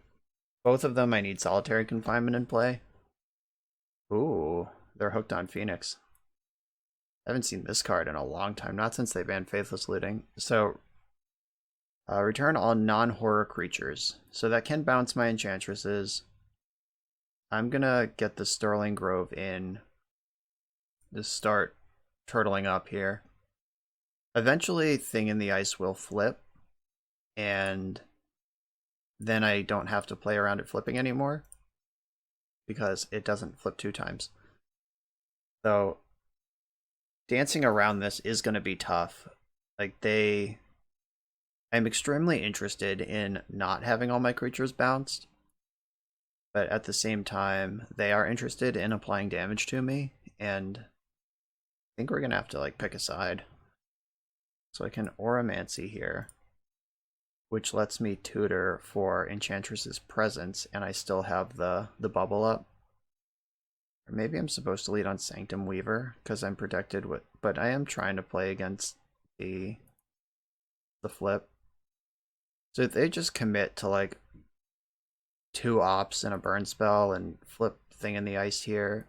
both of them I need Solitary Confinement in play. Ooh, they're hooked on Phoenix. I haven't seen this card in a long time, not since they banned Faithless Looting. So return all non-horror creatures. So that can bounce my Enchantresses. I'm gonna get the Sterling Grove in to start turtling up here. Eventually, Thing in the Ice will flip, and then I don't have to play around it flipping anymore, because it doesn't flip 2 times. So, dancing around this is going to be tough. Like, I'm extremely interested in not having all my creatures bounced, but at the same time, they are interested in applying damage to me, and I think we're going to have to like pick a side. So I can Auramancy here, which lets me tutor for Enchantress's Presence, and I still have the bubble up. Or maybe I'm supposed to lead on Sanctum Weaver, because I'm protected with, but I am trying to play against the flip. So if they just commit to like 2 ops and a burn spell and flip Thing in the Ice here,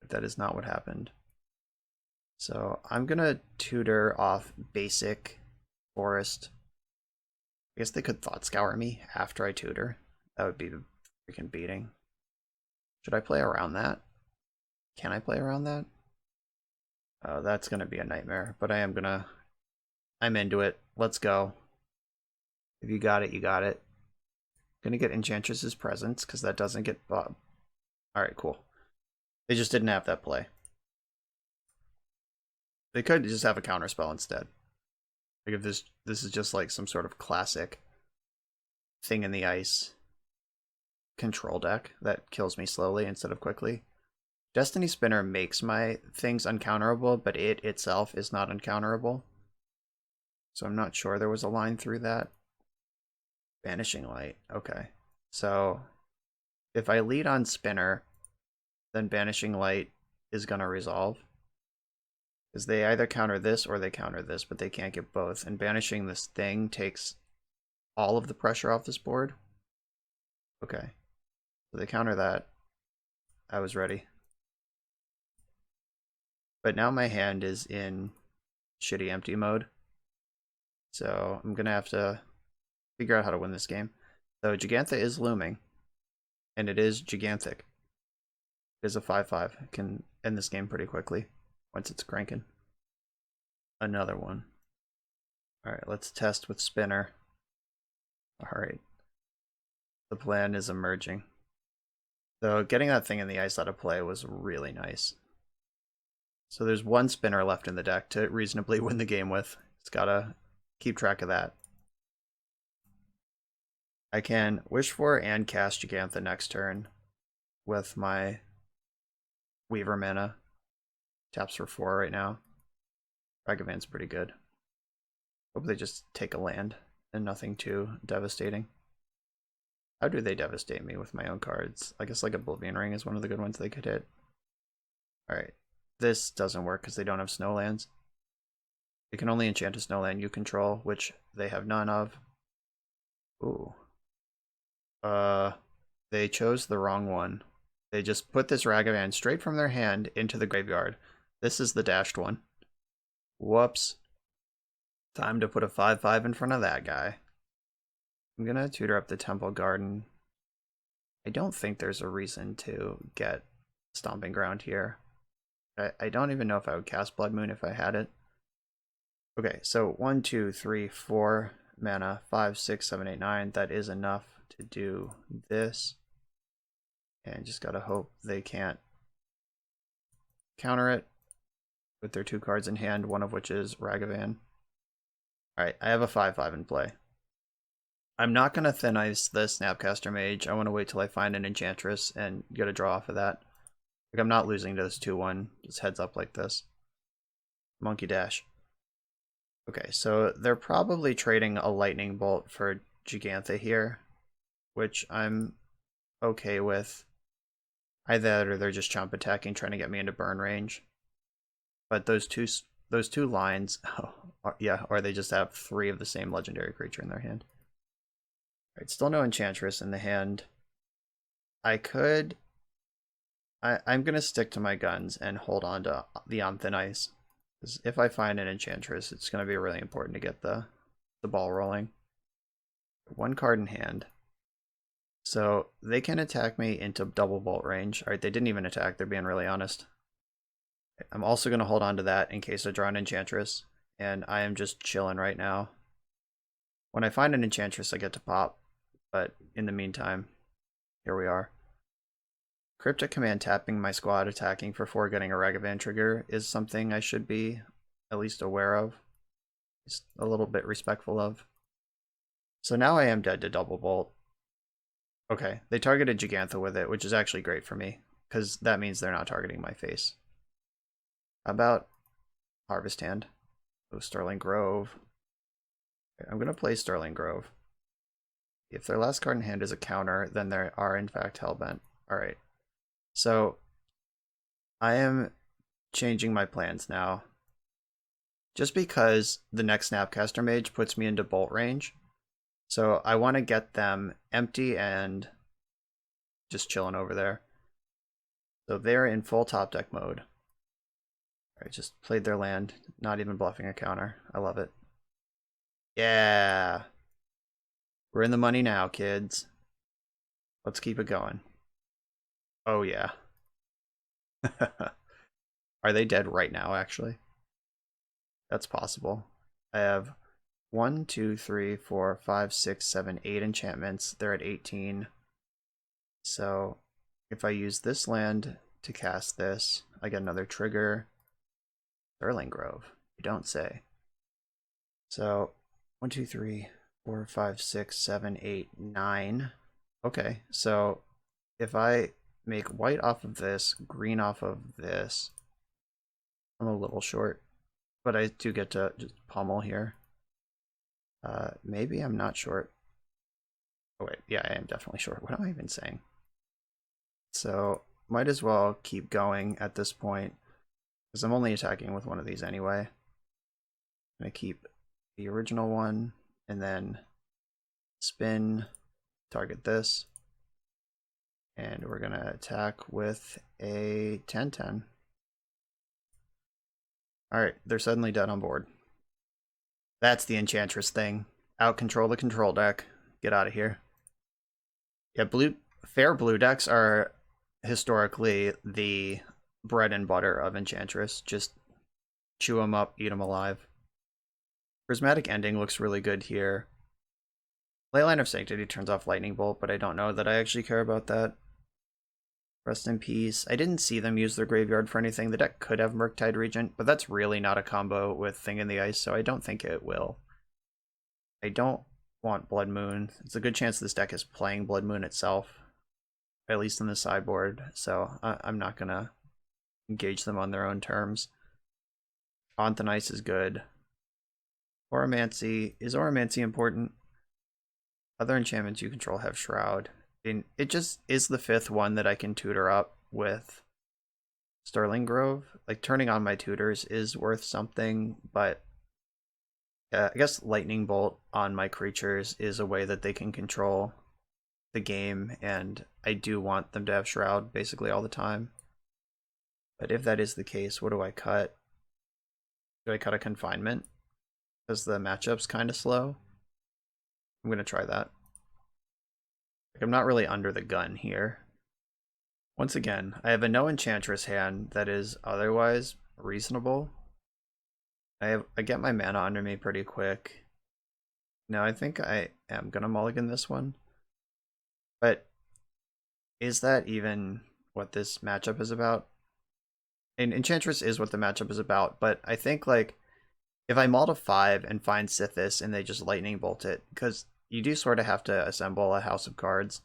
that is not what happened. So I'm gonna tutor off basic forest. I guess they could Thought Scour me after I tutor. That would be freaking beating. Should I play around that? Can I play around that? Oh, that's gonna be a nightmare, but I'm into it. Let's go. If you got it, you got it. Gonna get Enchantress's Presence, because that doesn't get Bob. Alright, cool. They just didn't have that play. They could just have a counterspell instead. Like if this is just like some sort of classic Thing in the Ice control deck that kills me slowly instead of quickly. Destiny Spinner makes my things uncounterable, but it itself is not uncounterable. So I'm not sure there was a line through that. Banishing Light. Okay. So if I lead on Spinner, then Banishing Light is going to resolve. Because they either counter this or they counter this, but they can't get both. And banishing this thing takes all of the pressure off this board. Okay. So they counter that. I was ready. But now my hand is in shitty empty mode. So I'm going to have to figure out how to win this game. So Gigantha is looming. And it is gigantic. It is a 5/5. It can end this game pretty quickly once it's cranking. Another one. Alright, let's test with Spinner. Alright. The plan is emerging. So getting that Thing in the Ice out of play was really nice. So there's 1 Spinner left in the deck to reasonably win the game with. It's gotta keep track of that. I can wish for and cast Gigantha next turn with my Weaver mana. Taps for 4 right now. Ragavan's pretty good. Hope they just take a land and nothing too devastating. How do they devastate me with my own cards? I guess like Oblivion Ring is one of the good ones they could hit. Alright. This doesn't work because they don't have Snowlands. They can only enchant a snow land you control, which they have none of. Ooh. They chose the wrong one. They just put this Ragavan straight from their hand into the graveyard. This is the dashed one. Whoops. Time to put a 5/5 in front of that guy. I'm gonna tutor up the Temple Garden. I don't think there's a reason to get Stomping Ground here. I don't even know if I would cast Blood Moon if I had it. Okay, so 1, 2, 3, 4 mana, 5, 6, 7, 8, 9. That is enough to do this. And just gotta hope they can't counter it with their 2 cards in hand, one of which is Ragavan. Alright, I have a 5/5 in play. I'm not gonna Thin Ice the Snapcaster Mage. I want to wait till I find an Enchantress and get a draw off of that. Like, I'm not losing to this 2/1. Just heads up like this. Monkey Dash. Okay, so they're probably trading a Lightning Bolt for Gigantha here, which I'm okay with. Either that or they're just chump attacking, trying to get me into burn range. But those two lines, yeah, or they just have 3 of the same legendary creature in their hand. Alright, still no Enchantress in the hand. I'm gonna stick to my guns and hold on to the on Thin Ice. Because if I find an Enchantress, it's gonna be really important to get the ball rolling. 1 card in hand. So they can attack me into double bolt range. Alright, they didn't even attack, they're being really honest. I'm also gonna hold on to that in case I draw an Enchantress. And I am just chilling right now. When I find an Enchantress, I get to pop. But in the meantime, here we are. Cryptic Command tapping my squad attacking for 4 getting a Ragavan trigger is something I should be at least aware of. Just a little bit respectful of. So now I am dead to double bolt. Okay, they targeted Gigantha with it, which is actually great for me, because that means they're not targeting my face. How about Harvest Hand? Oh, Sterling Grove. Okay, I'm going to play Sterling Grove. If their last card in hand is a counter, then they are in fact Hellbent. Alright. So, I am changing my plans now. Just because the next Snapcaster Mage puts me into bolt range. So, I want to get them empty and just chilling over there. So, they're in full top deck mode. Alright, just played their land. Not even bluffing a counter. I love it. Yeah! We're in the money now, kids. Let's keep it going. Oh, yeah. Are they dead right now, actually? That's possible. I have 1, 2, 3, 4, 5, 6, 7, 8 enchantments. They're at 18. So if I use this land to cast this, I get another trigger. Sterling Grove, you don't say. So 1, 2, 3, 4, 5, 6, 7, 8, 9. Okay, so if I make white off of this, green off of this, I'm a little short, but I do get to just pummel here. Maybe I'm not short. Oh wait, yeah, I am definitely short. What am I even saying? So might as well keep going at this point, because I'm only attacking with one of these anyway. I'm gonna keep the original one, and then spin, target this, and we're gonna attack with a 10/10. Alright, they're suddenly dead on board. That's the Enchantress thing. Out control the control deck. Get out of here. Yeah, fair blue decks are historically the bread and butter of Enchantress. Just chew them up, eat them alive. Prismatic Ending looks really good here. Leyline of Sanctity turns off Lightning Bolt, but I don't know that I actually care about that. Rest in peace. I didn't see them use their graveyard for anything. The deck could have Murktide Regent, but that's really not a combo with Thing in the Ice, so I don't think it will. I don't want Blood Moon. It's a good chance this deck is playing Blood Moon itself, at least in the sideboard, so I'm not going to engage them on their own terms. On Thin Ice is good. Oromancy. Is Oromancy important? Other enchantments you control have Shroud. And it just is the 5th one that I can tutor up with Sterling Grove. Like, turning on my tutors is worth something, but I guess Lightning Bolt on my creatures is a way that they can control the game, and I do want them to have Shroud basically all the time. But if that is the case, what do I cut? Do I cut a Confinement? Because the matchup's kind of slow. I'm going to try that. Like, I'm not really under the gun here. Once again, I have a no Enchantress hand that is otherwise reasonable. I get my mana under me pretty quick. No, I think I am going to mulligan this one. But is that even what this matchup is about? And Enchantress is what the matchup is about, but I think, like, if I mull to 5 and find Sithis and they just Lightning Bolt it, because you do sort of have to assemble a house of cards.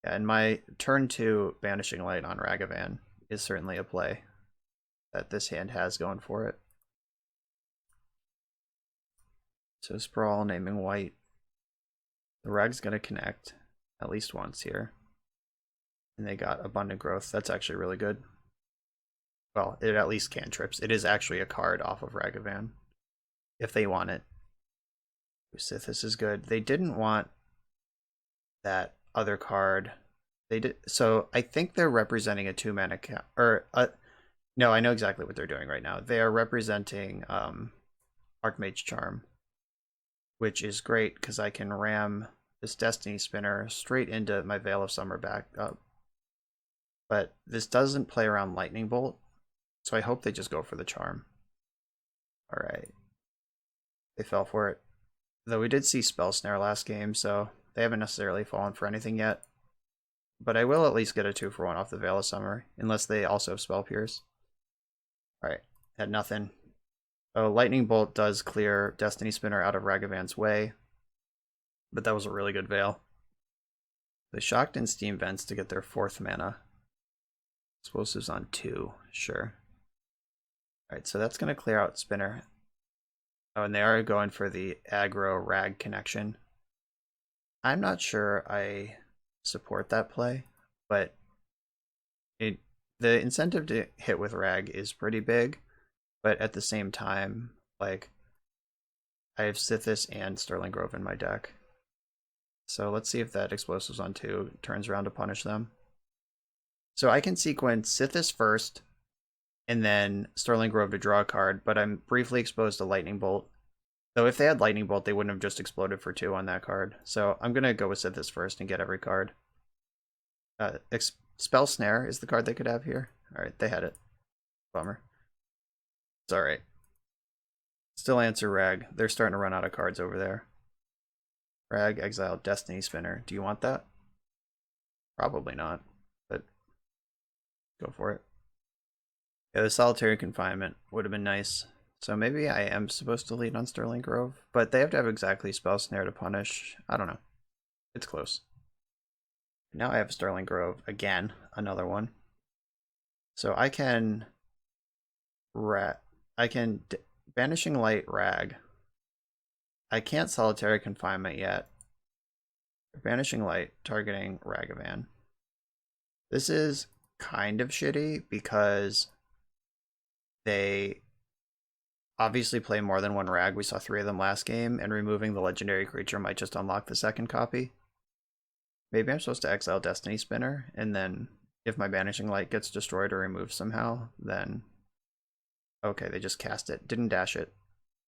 And my turn 2 Banishing Light on Ragavan is certainly a play that this hand has going for it. So Sprawl, naming white. The Rag's going to connect at least once here. And they got Abundant Growth. That's actually really good. Well, it at least cantrips. It is actually a card off of Ragavan, if they want it. Sithis is good. They didn't want that other card. They did. So I think they're representing a 2-mana no, I know exactly what they're doing right now. They are representing Archmage Charm, which is great because I can ram this Destiny Spinner straight into my Veil of Summer back up. But this doesn't play around Lightning Bolt, so I hope they just go for the Charm. Alright. They fell for it. Though we did see Spell Snare last game, so they haven't necessarily fallen for anything yet. But I will at least get a 2-for-1 off the Veil of Summer, unless they also have Spell Pierce. Alright, had nothing. Oh, Lightning Bolt does clear Destiny Spinner out of Ragavan's way, but that was a really good Veil. They shocked in Steam Vents to get their 4th mana. Explosives on 2, sure. Alright, so that's going to clear out Spinner. Oh, and they are going for the aggro Rag connection. I'm not sure I support that play, but the incentive to hit with Rag is pretty big, but at the same time, like, I have Sithis and Sterling Grove in my deck. So let's see if that Explosives on 2 turns around to punish them. So I can sequence Sithis first, and then Sterling Grove to draw a card, but I'm briefly exposed to Lightning Bolt. Though if they had Lightning Bolt, they wouldn't have just exploded for 2 on that card. So I'm going to go with Sithis first and get every card. Spell Snare is the card they could have here. Alright, they had it. Bummer. It's alright. Still answer Rag. They're starting to run out of cards over there. Rag, exile, Destiny Spinner. Do you want that? Probably not, but go for it. Yeah, the Solitary Confinement would have been nice. So maybe I am supposed to lead on Sterling Grove, but they have to have exactly Spell Snare to punish. I don't know. It's close. Now I have Sterling Grove again, another one. So I can Banishing Light Rag. I can't Solitary Confinement yet. Banishing Light targeting Ragavan. This is kind of shitty because they obviously play more than one Rag. We saw 3 of them last game, and removing the legendary creature might just unlock the second copy. Maybe I'm supposed to exile Destiny Spinner, and then if my Banishing Light gets destroyed or removed somehow, then... Okay, they just cast it. Didn't dash it.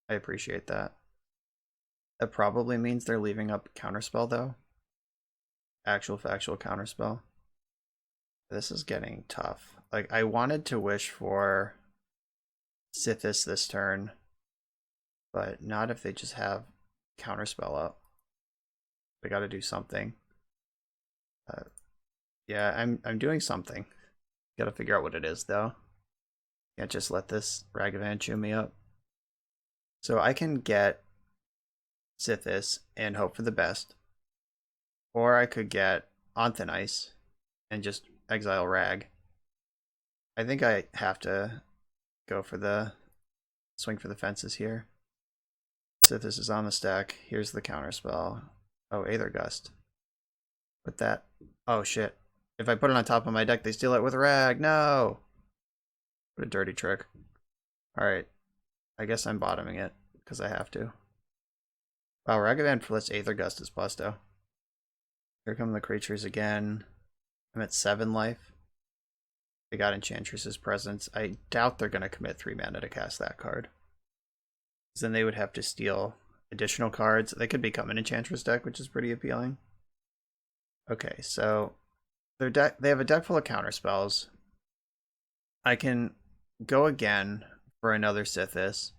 I appreciate that. That probably means they're leaving up Counterspell, though. Actual factual Counterspell. This is getting tough. Like, I wanted to wish for Sithis this turn, but not if they just have Counterspell up. They gotta do something. Yeah, I'm doing something. Gotta figure out what it is, though. Can't just let this Ragavan chew me up. So I can get Sithis and hope for the best. Or I could get Anthonice and just exile Rag. I think I have to go for the swing for the fences here. Sithis is on the stack. Here's the counterspell. Oh, Aether Gust. Put that. Oh shit. If I put it on top of my deck, they steal it with Rag. No! What a dirty trick. Alright. I guess I'm bottoming it. because I have to. Wow, Ragavan plus Aether Gust is Busto. Here come the creatures again. I'm at 7 life. They got Enchantress's Presence. I doubt they're going to commit 3 mana to cast that card. Because then they would have to steal additional cards. They could become an Enchantress deck, which is pretty appealing. Okay, so they have a deck full of counter spells. I can go again for another Sithis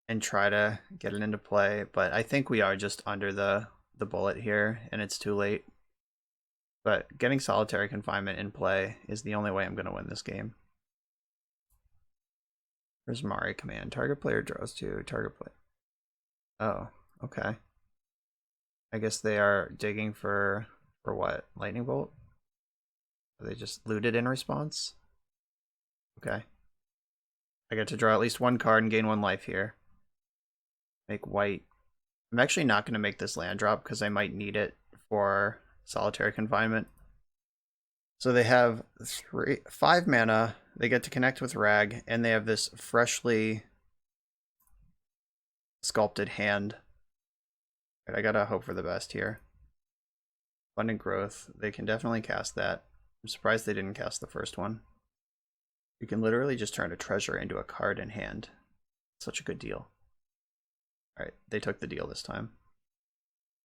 and try to get it into play, but I think we are just under the bullet here, and it's too late. But getting Solitary Confinement in play is the only way I'm going to win this game. Where's Mari command? Target player draws 2, target player. Oh, okay. I guess they are digging for what? Lightning Bolt? Are they just looted in response? Okay. I get to draw at least 1 card and gain 1 life here. Make white. I'm actually not going to make this land drop because I might need it for Solitary Confinement. So they have 5 mana. They get to connect with Rag, and they have this freshly sculpted hand. Right, I gotta hope for the best here. Abundant Growth. They can definitely cast that. I'm surprised they didn't cast the first one. You can literally just turn a treasure into a card in hand. Such a good deal. Alright, they took the deal this time.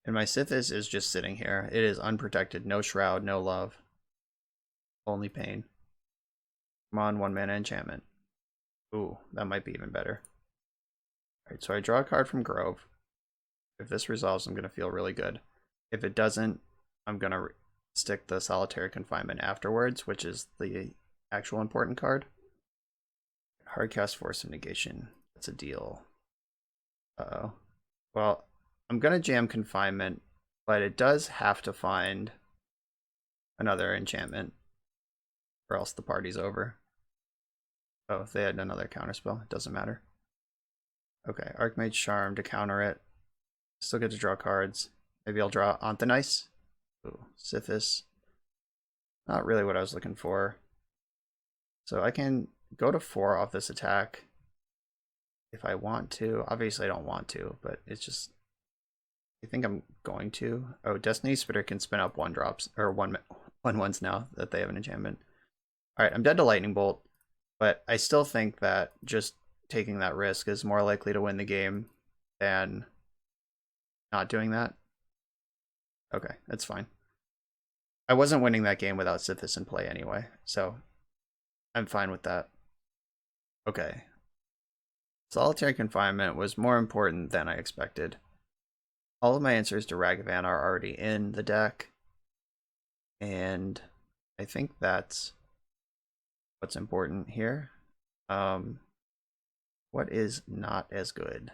And my Sithis is just sitting here. It is unprotected. No Shroud, no love. Only pain. Come on, 1 mana enchantment. Ooh, that might be even better. Alright, so I draw a card from Grove. If this resolves, I'm going to feel really good. If it doesn't, I'm going to stick the Solitary Confinement afterwards, which is the actual important card. Hardcast Force of Negation. That's a deal. Uh-oh. Well, I'm going to jam Confinement, but it does have to find another enchantment, or else the party's over. Oh, if they had another counterspell, it doesn't matter. Okay, Archmage Charm to counter it. Still get to draw cards. Maybe I'll draw Anthonice. Ooh, Sithis. Not really what I was looking for. So I can go to 4 off this attack if I want to. Obviously I don't want to, but it's just, I think I'm going to. Oh, Destiny Spitter can spin up 1-drops, or 1/1s now that they have an enchantment. Alright, I'm dead to Lightning Bolt, but I still think that just taking that risk is more likely to win the game than not doing that. Okay, that's fine. I wasn't winning that game without Sithis in play anyway, so I'm fine with that. Okay. Solitary Confinement was more important than I expected. All of my answers to Ragavan are already in the deck, and I think that's what's important here. What is not as good?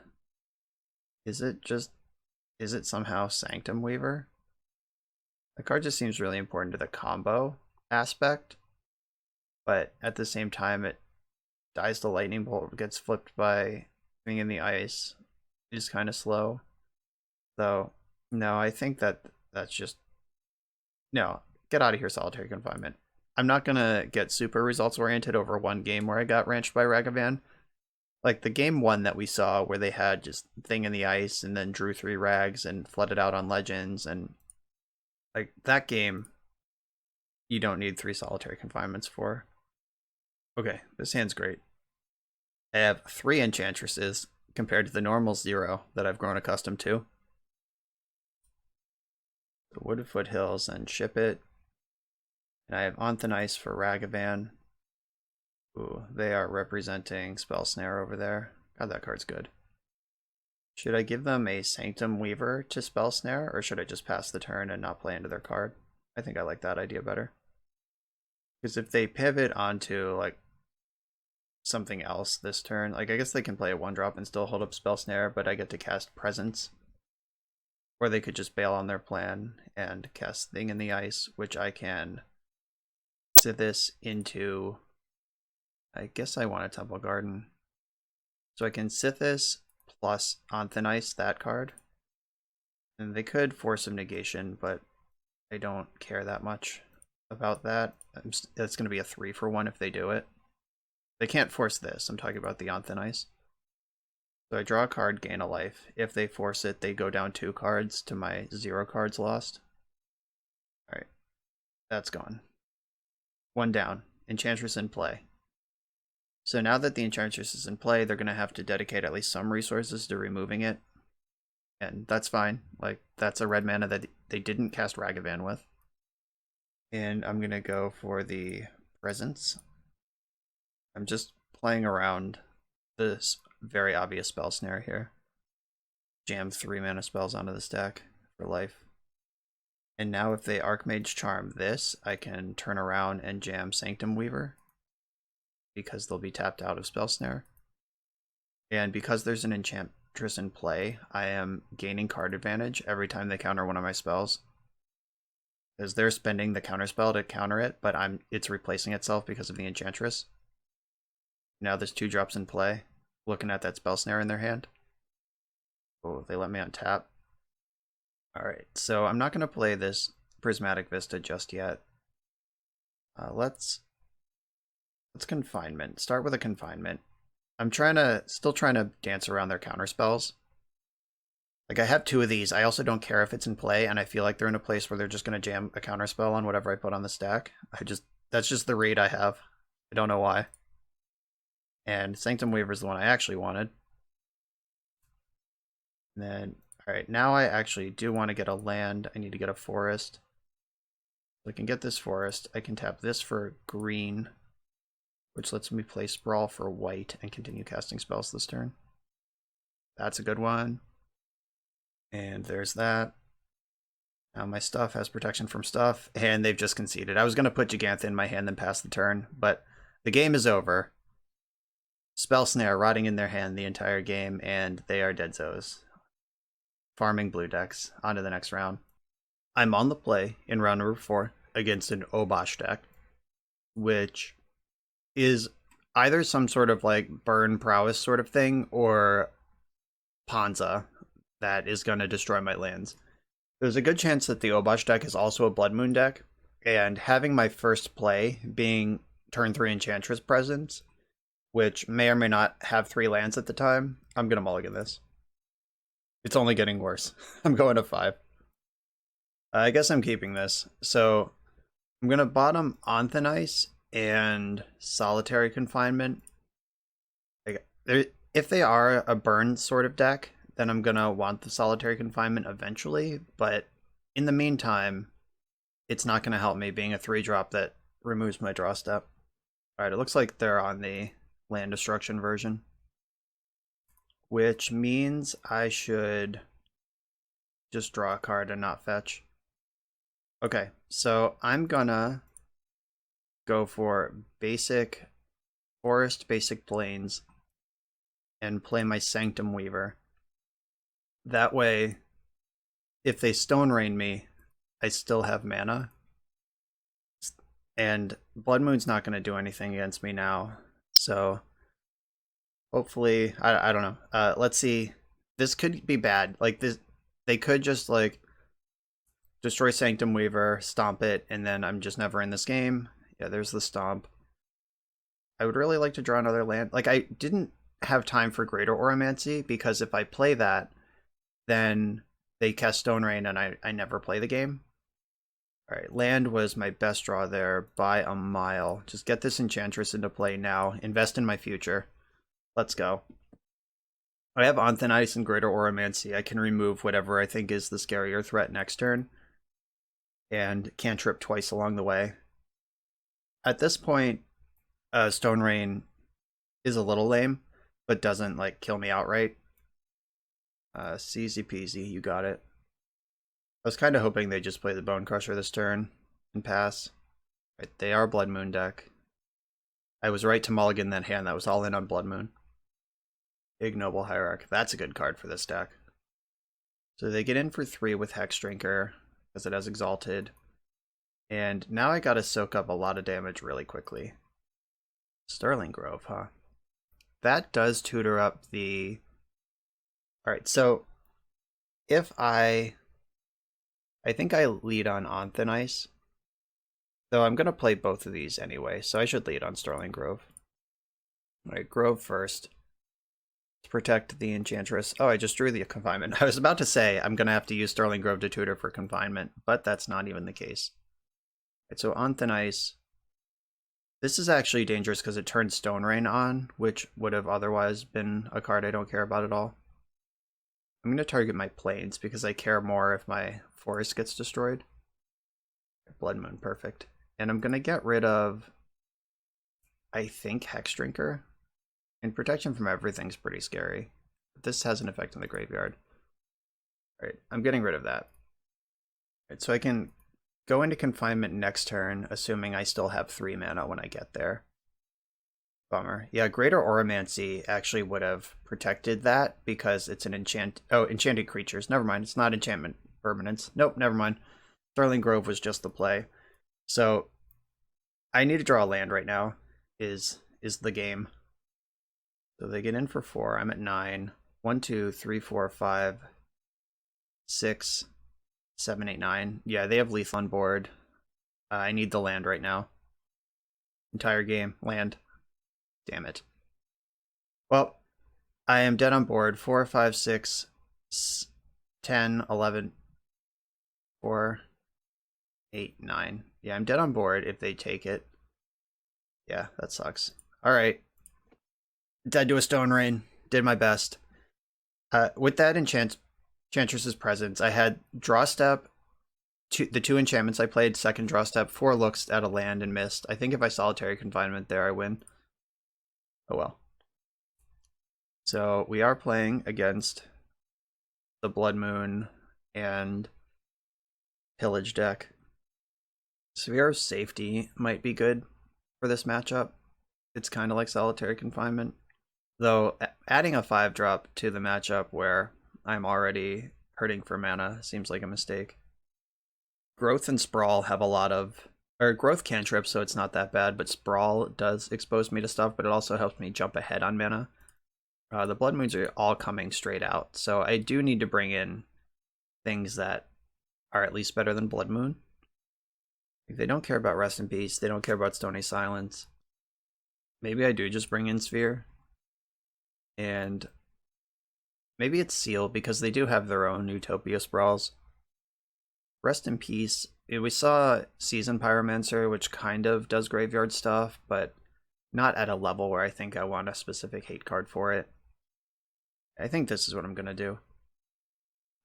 Is it somehow Sanctum Weaver? The card just seems really important to the combo aspect, but at the same time it dies to Lightning Bolt, gets flipped by being in the ice. It is kind of slow. So, no, I think that's just... No, get out of here, Solitary Confinement. I'm not going to get super results-oriented over one game where I got ranched by Ragavan. Like the game 1 that we saw where they had just Thing in the Ice and then drew 3 rags and flooded out on Legends, and like that game, you don't need 3 Solitary Confinements for. Okay, this hand's great. I have 3 Enchantresses compared to the normal 0 that I've grown accustomed to. The Wooded Foothills and ship it. And I have Anthonice for Ragavan. Ooh, they are representing Spell Snare over there. God, that card's good. Should I give them a Sanctum Weaver to Spell Snare, or should I just pass the turn and not play into their card? I think I like that idea better. Because if they pivot onto, like, something else this turn, like, I guess they can play a 1-drop and still hold up Spell Snare, but I get to cast Presence. Or they could just bail on their plan and cast Thing in the Ice, which I can Sithis into... I guess I want a Temple Garden. So I can Sithis plus Anthonice that card. And they could Force of Negation, but I don't care that much about that. That's going to be a 3-for-1 if they do it. They can't force this. I'm talking about the Anthonice. So I draw a card, gain a life. If they force it, they go down 2 cards to my 0 cards lost. Alright, that's gone. 1 down. Enchantress in play. So now that the Enchantress is in play, they're going to have to dedicate at least some resources to removing it. And that's fine. Like, that's a red mana that they didn't cast Ragavan with. And I'm going to go for the Presence. I'm just playing around this very obvious spell snare here. Jam 3 mana spells onto this deck for life. And now if they Archmage Charm this, I can turn around and jam Sanctum Weaver, because they'll be tapped out of Spell Snare. And because there's an Enchantress in play, I am gaining card advantage every time they counter one of my spells. Because they're spending the counterspell to counter it, but it's replacing itself because of the Enchantress. Now there's 2 drops in play, looking at that Spell Snare in their hand. Oh, they let me untap. Alright, so I'm not going to play this Prismatic Vista just yet. Let's Confinement. Start with a Confinement. I'm still trying to dance around their counter spells. Like, I have 2 of these. I also don't care if it's in play, and I feel like they're in a place where they're just going to jam a counter spell on whatever I put on the stack. That's just the read I have. I don't know why. And Sanctum Weaver is the one I actually wanted. And then, alright, now I actually do want to get a land. I need to get a forest. So I can get this forest. I can tap this for green, which lets me play Sprawl for white and continue casting spells this turn. That's a good one. And there's that. Now my stuff has protection from stuff, and they've just conceded. I was going to put Gigantha in my hand and pass the turn, but the game is over. Spell Snare rotting in their hand the entire game, and they are deadzos. Farming blue decks. On to the next round. I'm on the play in round number 4 against an Bosh deck, which is either some sort of like burn prowess sort of thing, or Panza that is going to destroy my lands. There's a good chance that the Bosh deck is also a Blood Moon deck, and having my first play being turn 3 Enchantress Presence, which may or may not have 3 lands at the time, I'm going to mulligan this. It's only getting worse. I'm going to 5. I guess I'm keeping this. So I'm going to bottom Anthonice and Solitary Confinement. If they are a burn sort of deck, then I'm going to want the Solitary Confinement eventually. But in the meantime, it's not going to help me being a 3-drop that removes my draw step. Alright, it looks like they're on the land destruction version, which means I should just draw a card and not fetch. Okay, so I'm gonna go for basic forest, basic plains, and play my Sanctum Weaver. That way, if they Stone Rain me, I still have mana. And Blood Moon's not going to do anything against me now. So hopefully, I don't know. Let's see. This could be bad. Like this, they could just like destroy Sanctum Weaver, stomp it, and then I'm just never in this game. Yeah, there's the stomp. I would really like to draw another land. Like, I didn't have time for Greater Oromancy, because if I play that, then they cast Stone Rain and I never play the game. Alright, land was my best draw there by a mile. Just get this Enchantress into play now. Invest in my future. Let's go. I have Anthonice and Greater Oromancy. I can remove whatever I think is the scarier threat next turn, and cantrip twice along the way. At this point, Stone Rain is a little lame, but doesn't like kill me outright. Easy peasy, you got it. I was kind of hoping they just play the Bone Crusher this turn and pass. Right, they are Blood Moon deck. I was right to mulligan that hand. That was all in on Blood Moon. Ignoble Hierarch. That's a good card for this deck. So they get in for 3 with Hex Drinker, because it has Exalted. And now I gotta soak up a lot of damage really quickly. Sterling Grove, huh? That does tutor up the... Alright, so if I think I lead on Anthonice, though I'm going to play both of these anyway, so I should lead on Sterling Grove. Alright, Grove first. to protect the Enchantress. Oh, I just drew the confinement. I was about to say I'm going to have to use Sterling Grove to tutor for confinement, but that's not even the case. Right, so on Thin Ice. This is actually dangerous because it turns Stone Rain on, which would have otherwise been a card I don't care about at all. I'm going to target my Plains because I care more if my forest gets destroyed. Blood Moon, perfect. And I'm going to get rid of, I think, Hex Drinker. And protection from everything's pretty scary. But this has an effect on the graveyard. Alright, I'm getting rid of that. Alright, so I can go into confinement next turn, assuming I still have 3 mana when I get there. Bummer. Yeah, Greater Oromancy actually would have protected that because it's an enchanted creatures. Never mind, it's not enchantment permanents. Nope, never mind. Sterling Grove was just the play. So I need to draw a land right now, is the game. So they get in for 4. I'm at 9. 1, 2, 3, 4, 5, 6, 7, 8, 9. Yeah, they have lethal on board. I need the land right now. Entire game, land. Damn it. Well, I am dead on board. 4, 5, 6, 10, 11, 4, 8, 9. Yeah, I'm dead on board if they take it. Yeah, that sucks. Alright. Dead to a Stone Rain. Did my best. With that Enchantress's presence, I had draw step, the 2 enchantments I played, second draw step, 4 looks at a land and missed. I think if I solitary confinement there, I win. Oh well. So we are playing against the Blood Moon and Pillage deck. Sphere of Safety might be good for this matchup. It's kind of like solitary confinement. Though adding a 5-drop to the matchup where I'm already hurting for mana seems like a mistake. Growth and Sprawl have a lot of... Or Growth cantrips, so it's not that bad, but Sprawl does expose me to stuff, but it also helps me jump ahead on mana. The Blood Moons are all coming straight out, so I do need to bring in things that are at least better than Blood Moon. If they don't care about Rest in Peace, they don't care about Stony Silence. Maybe I do just bring in Sphere. And maybe it's Seal, because they do have their own Utopia Sprawls. Rest in Peace. We saw Season Pyromancer, which kind of does graveyard stuff, but not at a level where I think I want a specific hate card for it. I think this is what I'm going to do.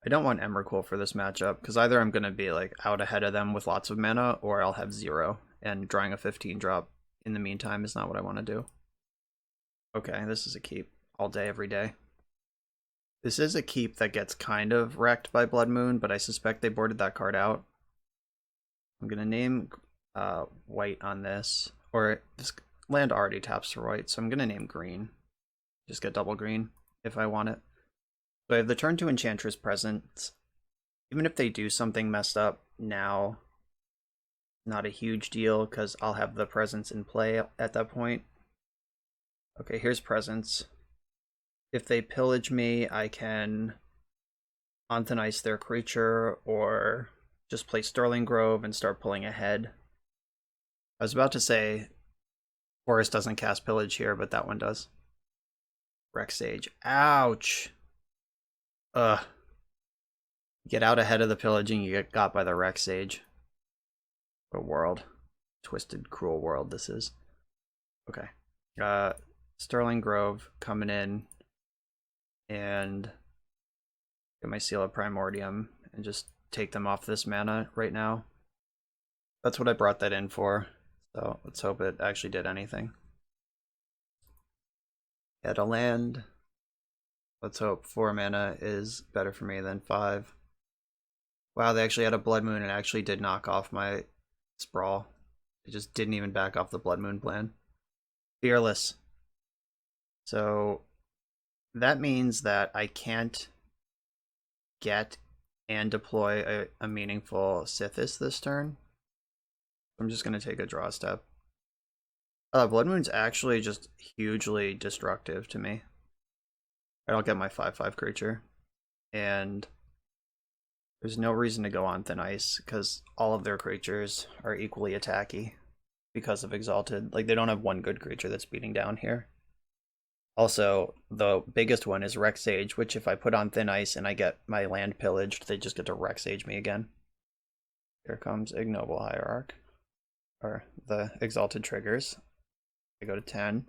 I don't want Emrakul for this matchup, because either I'm going to be like out ahead of them with lots of mana, or I'll have 0, and drawing a 15-drop in the meantime is not what I want to do. Okay, this is a keep. All day, every day. This is a keep that gets kind of wrecked by Blood Moon, but I suspect they boarded that card out. I'm going to name white on this, or this land already taps for white, so I'm going to name green. Just get double green if I want it. So I have the turn 2 Enchantress presence. Even if they do something messed up now, not a huge deal, because I'll have the presence in play at that point. Okay, here's presence. If they pillage me, I can on Thin Ice their creature, or just play Sterling Grove and start pulling ahead. I was about to say Forest doesn't cast pillage here, but that one does. Rex Sage. Ouch! Ugh. Get out ahead of the pillaging, you get got by the Rex Sage. What a world. Twisted, cruel world this is. Okay. Sterling Grove coming in. And get my Seal of Primordium and just take them off this mana right now. That's what I brought that in for. So let's hope it actually did anything. Get a land. Let's hope 4 mana is better for me than 5. Wow, they actually had a Blood Moon and actually did knock off my Sprawl. They just didn't even back off the Blood Moon plan. Fearless. So that means that I can't get and deploy a meaningful Sithis this turn. I'm just going to take a draw step. Blood Moon's actually just hugely destructive to me. I don't get my 5/5 creature. And there's no reason to go on Thin Ice, because all of their creatures are equally attacky because of Exalted. Like, they don't have one good creature that's beating down here. Also, the biggest one is Rex Sage, which if I put on Thin Ice and I get my land pillaged, they just get to Rex Sage me again. Here comes Ignoble Hierarch, or the Exalted Triggers. I go to 10.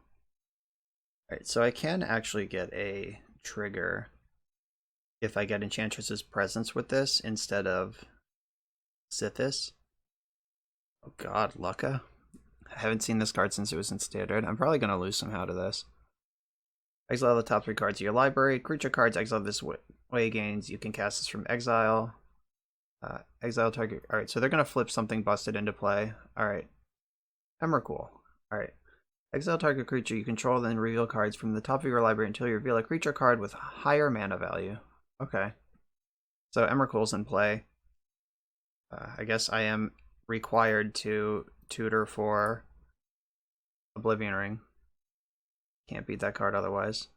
Alright, so I can actually get a trigger if I get Enchantress's Presence with this instead of Sithis. Oh god, Lucca. I haven't seen this card since it was in Standard. I'm probably going to lose somehow to this. Exile the top 3 cards of your library. Creature cards exiled this way gains. You can cast this from exile. Exile target. Alright, so they're going to flip something busted into play. Alright. Emrakul. Alright. Exile target creature you control, then reveal cards from the top of your library until you reveal a creature card with higher mana value. Okay. So Emrakul's in play. I guess I am required to tutor for Oblivion Ring. Can't beat that card otherwise.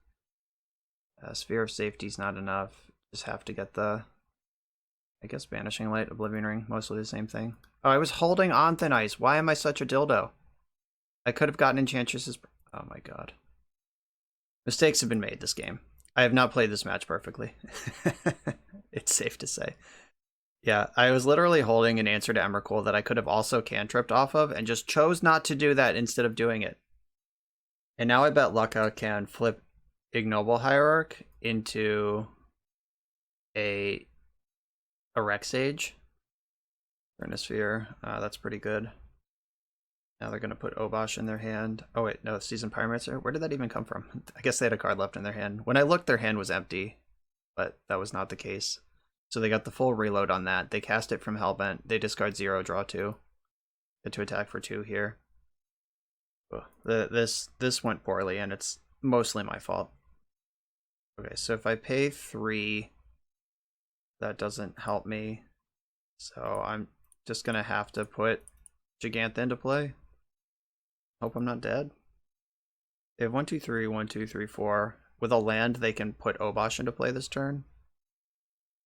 Sphere of Safety's not enough. Just have to get the, I guess, Banishing Light, Oblivion Ring, mostly the same thing. Oh, I was holding on Thin Ice. Why am I such a dildo? I could have gotten Enchantress's... Oh my god. Mistakes have been made this game. I have not played this match perfectly. It's safe to say. Yeah, I was literally holding an answer to Emrakul that I could have also cantripped off of and just chose not to do that instead of doing it. And now I bet Lucca can flip Ignoble Hierarch into a Rex Sage. Sphere. That's pretty good. Now they're going to put Obosh in their hand. Oh wait, no, Seasoned Pyromancer. Where did that even come from? I guess they had a card left in their hand. When I looked, their hand was empty, but that was not the case. So they got the full reload on that. They cast it from Hellbent. They discard 0, draw 2. Get to attack for 2 here. This went poorly, and it's mostly my fault. Okay, so if I pay 3, that doesn't help me. So I'm just going to have to put Gigantha into play. Hope I'm not dead. They have 1, 2, 3, 1, 2, 3, 4. With a land, they can put Obosh into play this turn.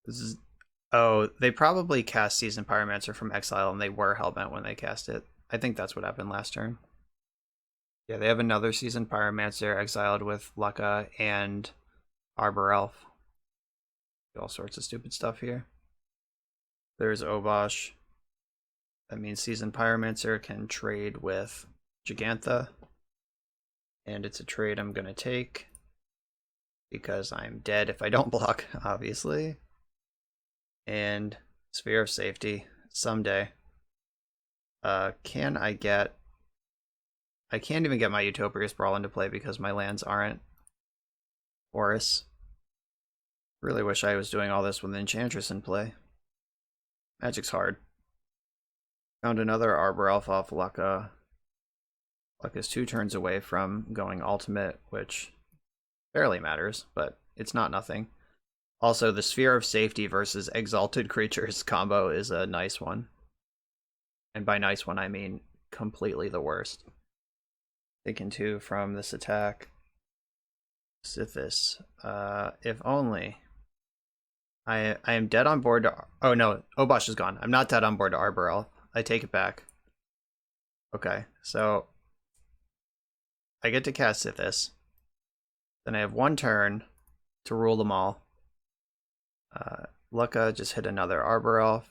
This is... Oh, they probably cast Seasoned Pyromancer from exile, and they were Hellbent when they cast it. I think that's what happened last turn. Yeah, they have another Seasoned Pyromancer exiled with Lucca and Arbor Elf. All sorts of stupid stuff here. There's Obosh. That means Seasoned Pyromancer can trade with Gigantha. And it's a trade I'm going to take. Because I'm dead if I don't block, obviously. And Sphere of Safety. Someday. Can I get... I can't even get my Utopia Sprawl into play because my lands aren't Horus. Really wish I was doing all this with Enchantress in play. Magic's hard. Found another Arbor Elf off Lucca. Lucca's 2 turns away from going ultimate, which barely matters, but it's not nothing. Also, the Sphere of Safety versus Exalted Creatures combo is a nice one. And by nice one, I mean completely the worst. Taken 2 from this attack. Sithis. If only. I am dead on board to... Oh no, Obosh is gone. I'm not dead on board to Arbor Elf. I take it back. Okay, so... I get to cast Sithis. Then I have 1 turn to rule them all. Lucca just hit another Arbor Elf.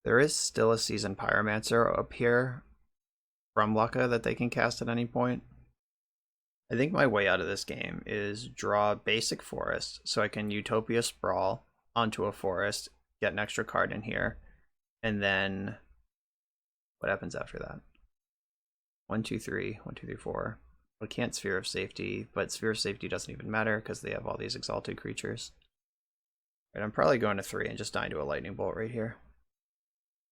There is still a Seasoned Pyromancer up here from Lucca that they can cast at any point. I think my way out of this game is draw basic forest so I can Utopia Sprawl onto a forest, get an extra card in here, and then what happens after that? 1, 2, 3, 1, 2, 3, 4. We can't Sphere of Safety, but Sphere of Safety doesn't even matter because they have all these exalted creatures. Right, I'm probably going to 3 and just dying to a lightning bolt right here.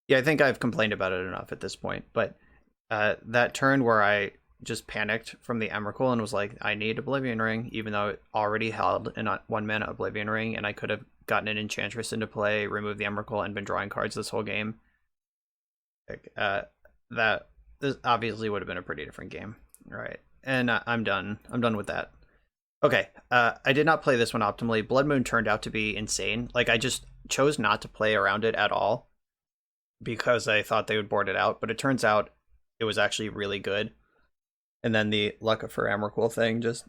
Yeah, I think I've complained about it enough at this point, but that turn where I just panicked from the Emrakul and was like, I need Oblivion Ring, even though it already held a 1 mana Oblivion Ring, and I could have gotten an Enchantress into play, removed the Emrakul, and been drawing cards this whole game. Like, this obviously would have been a pretty different game. All right, and I'm done. I'm done with that. Okay, I did not play this one optimally. Blood Moon turned out to be insane. Like, I just chose not to play around it at all because I thought they would board it out, but it turns out it was actually really good. And then the Lucca for Emrakul thing just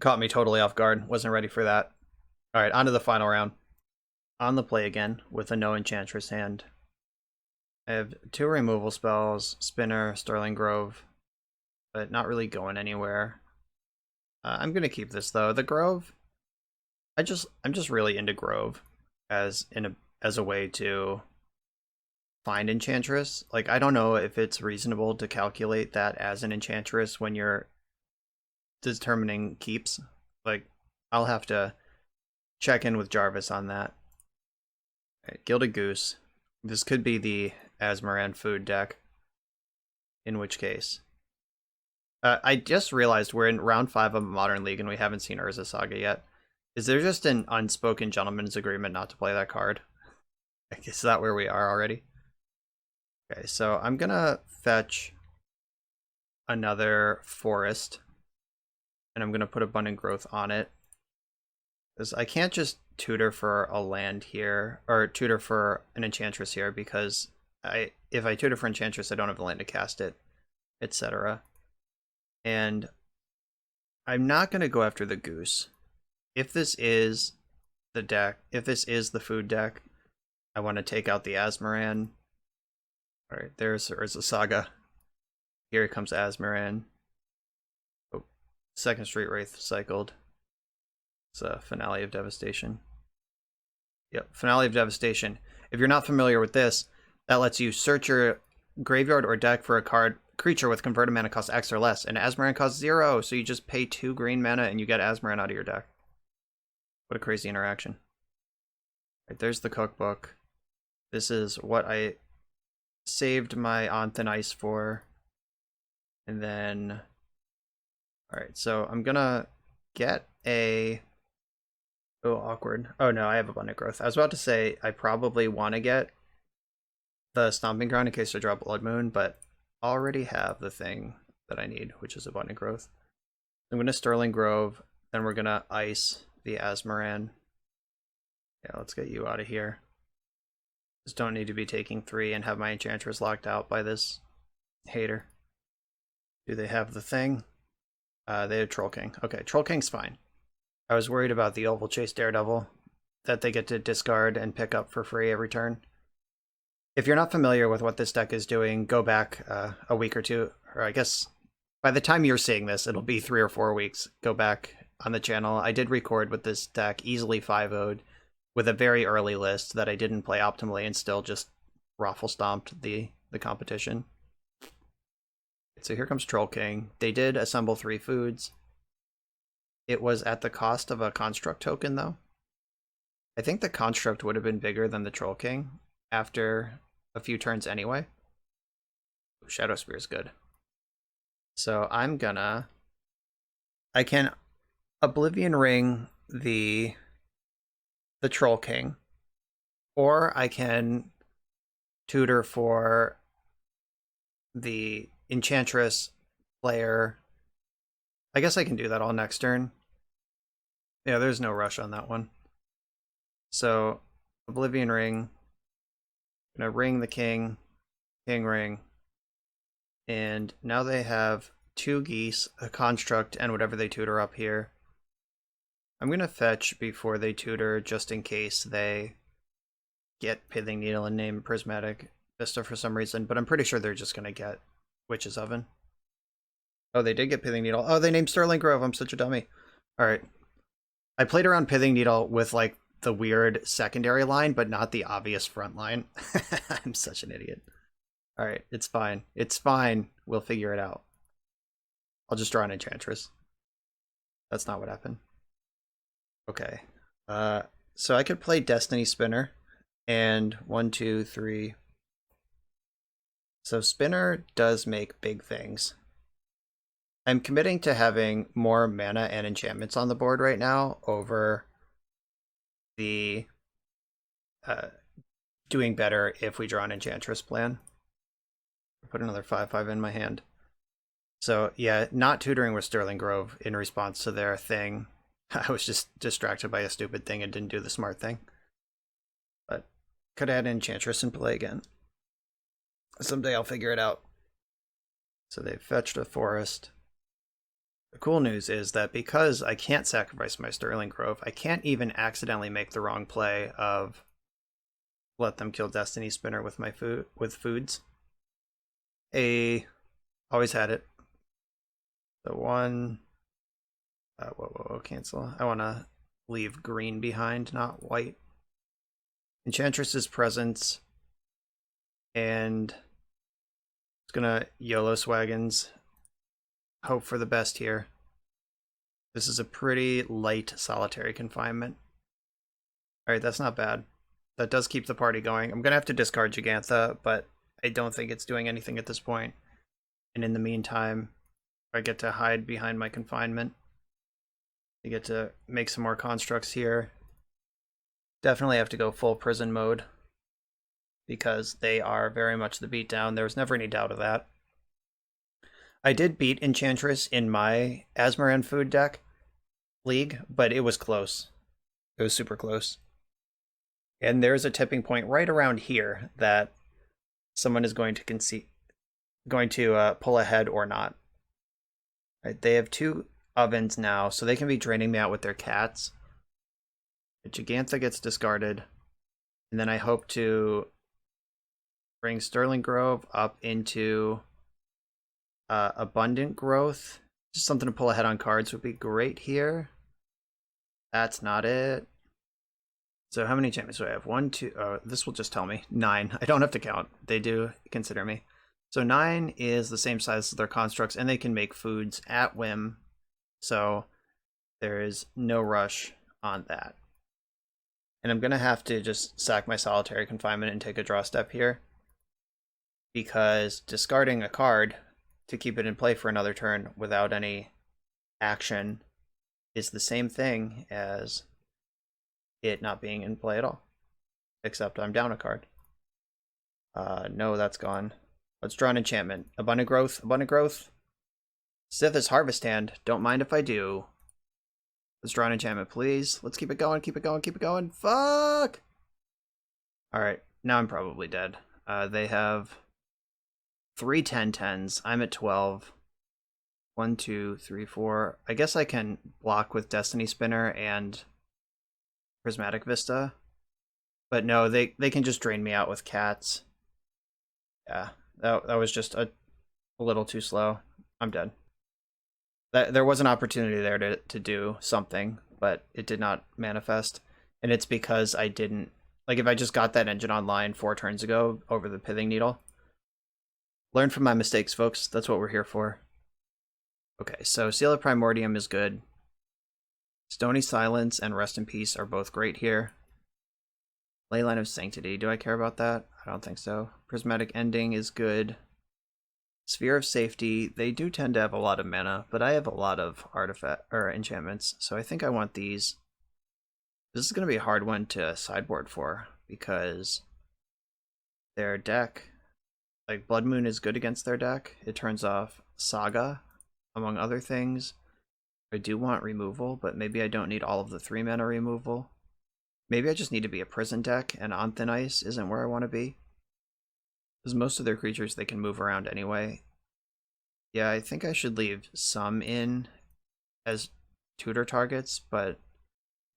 Caught me totally off guard. Wasn't ready for that. All right, on to the final round. On the play again with a no Enchantress hand. I have 2 removal spells, Spinner, Sterling Grove, but not really going anywhere. I'm gonna keep this though. The Grove, I'm just really into Grove as a way to find Enchantress. Like, I don't know if it's reasonable to calculate that as an Enchantress when you're determining keeps. Like, I'll have to check in with Jarvis on that. Right, Gilded Goose. This could be the Azmoran food deck. In which case, I just realized we're in round 5 of Modern League and we haven't seen Urza Saga yet. Is there just an unspoken gentleman's agreement not to play that card? I guess is that where we are already? Okay, so I'm gonna fetch another forest, and I'm gonna put Abundant Growth on it. Because I can't just tutor for a land here, or tutor for an Enchantress here, because if I tutor for Enchantress, I don't have the land to cast it, etc. And I'm not going to go after the Goose. If this is the deck, if this is the food deck, I want to take out the Azmoran. Alright, there's a Saga. Here comes Azmoran. Oh, Second Street Wraith cycled. It's a Finale of Devastation. Yep, Finale of Devastation. If you're not familiar with this, that lets you search your graveyard or deck for a creature with converted mana cost X or less, and Azmoran costs 0, so you just pay 2 green mana and you get Azmoran out of your deck. What a crazy interaction. Right, there's the cookbook. This is what I saved my On Thin Ice for. And then... Alright, so I'm gonna get a... Oh, awkward. Oh no, I have Abundant Growth. I was about to say I probably want to get the Stomping Ground in case I draw Blood Moon, but I already have the thing that I need, which is Abundant Growth. I'm going to Sterling Grove, then we're going to ice the Azmoran. Yeah, let's get you out of here. Just don't need to be taking 3 and have my Enchantress locked out by this hater. Do they have the thing? They have Troll King. Okay, Troll King's fine. I was worried about the Oval Chase Daredevil that they get to discard and pick up for free every turn. If you're not familiar with what this deck is doing, go back a week or two, or I guess by the time you're seeing this, it'll be 3 or 4 weeks. Go back on the channel. I did record with this deck, easily 5-0'd, with a very early list that I didn't play optimally and still just raffle stomped the competition. So here comes Troll King. They did assemble 3 foods. It was at the cost of a Construct token, though. I think the Construct would have been bigger than the Troll King after a few turns anyway. Shadow Spear is good. So I can Oblivion Ring the Troll King, or I can tutor for the Enchantress player. I guess I can do that all next turn. Yeah, there's no rush on that one. So Oblivion Ring, gonna ring the king, king ring, and now they have 2 geese, a construct, and whatever they tutor up here. I'm gonna fetch before they tutor just in case they get Pithing Needle and name Prismatic Vista for some reason, but I'm pretty sure they're just gonna get Witch's Oven. Oh, they did get Pithing Needle. Oh, they named Sterling Grove. I'm such a dummy. Alright. I played around Pithing Needle with like the weird secondary line, but not the obvious front line. I'm such an idiot. Alright, it's fine. It's fine. We'll figure it out. I'll just draw an Enchantress. That's not what happened. Okay. So I could play Destiny Spinner. And 1, 2, 3. So Spinner does make big things. I'm committing to having more mana and enchantments on the board right now over the doing better if we draw an Enchantress plan. Put another 5/5 in my hand. So yeah, not tutoring with Sterling Grove in response to their thing. I was just distracted by a stupid thing and didn't do the smart thing. But could add Enchantress and play again. Someday I'll figure it out. So they fetched a forest. The cool news is that because I can't sacrifice my Sterling Grove, I can't even accidentally make the wrong play of let them kill Destiny Spinner with my foods. Always had it. The one, whoa, cancel. I want to leave green behind, not white. Enchantress's presence, and it's gonna YOLO Swaggins. Hope for the best here. This is a pretty light solitary confinement. Alright, that's not bad. That does keep the party going. I'm gonna have to discard Gigantha, but I don't think it's doing anything at this point. And in the meantime, I get to hide behind my confinement. I get to make some more constructs here. Definitely have to go full prison mode, because they are very much the beatdown. There was never any doubt of that. I did beat Enchantress in my Asmaran food deck league, but it was close. It was super close. And there's a tipping point right around here that someone is going to pull ahead or not. Right, they have 2 ovens now, so they can be draining me out with their cats. The Gigantha gets discarded, and then I hope to bring Sterling Grove up into Abundant Growth. Just something to pull ahead on cards would be great here. That's not it. So how many enchantments do I have? 1, 2, this will just tell me. 9. I don't have to count. They do consider me. So 9 is the same size as their constructs, and they can make foods at whim. So there is no rush on that. And I'm going to have to just sack my solitary confinement and take a draw step here, because discarding a card to keep it in play for another turn without any action is the same thing as it not being in play at all. Except I'm down a card. No, that's gone. Let's draw an enchantment. Abundant Growth, Abundant Growth. Sith's Harvest Hand. Don't mind if I do. Let's draw an enchantment, please. Let's keep it going, keep it going, keep it going. Fuck! Alright, now I'm probably dead. They have 3 10-10s. I'm at 12. 1, 2, 3, 4. I guess I can block with Destiny Spinner and Prismatic Vista. But no, they can just drain me out with cats. Yeah, that was just a little too slow. I'm dead. There was an opportunity there to do something, but it did not manifest. And it's because I didn't... Like, if I just got that engine online 4 turns ago over the Pithing Needle. Learn from my mistakes, folks. That's what we're here for. Okay, so Seal of Primordium is good. Stony Silence and Rest in Peace are both great here. Leyline of Sanctity, do I care about that? I don't think so. Prismatic Ending is good. Sphere of Safety, they do tend to have a lot of mana, but I have a lot of enchantments, so I think I want these. This is going to be a hard one to sideboard for, because their deck, like Blood Moon is good against their deck. It turns off Saga, among other things. I do want removal, but maybe I don't need all of the 3 mana removal. Maybe I just need to be a prison deck, and On Thin Ice isn't where I want to be. Because most of their creatures, they can move around anyway. Yeah, I think I should leave some in as tutor targets, but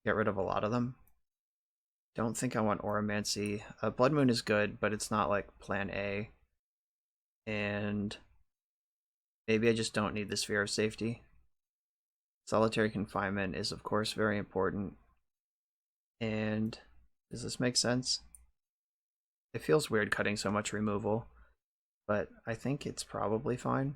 get rid of a lot of them. Don't think I want Oromancy. Blood Moon is good, but it's not like plan A. And maybe I just don't need the Sphere of Safety. Solitary Confinement is, of course, very important. And does this make sense? It feels weird cutting so much removal, but I think it's probably fine.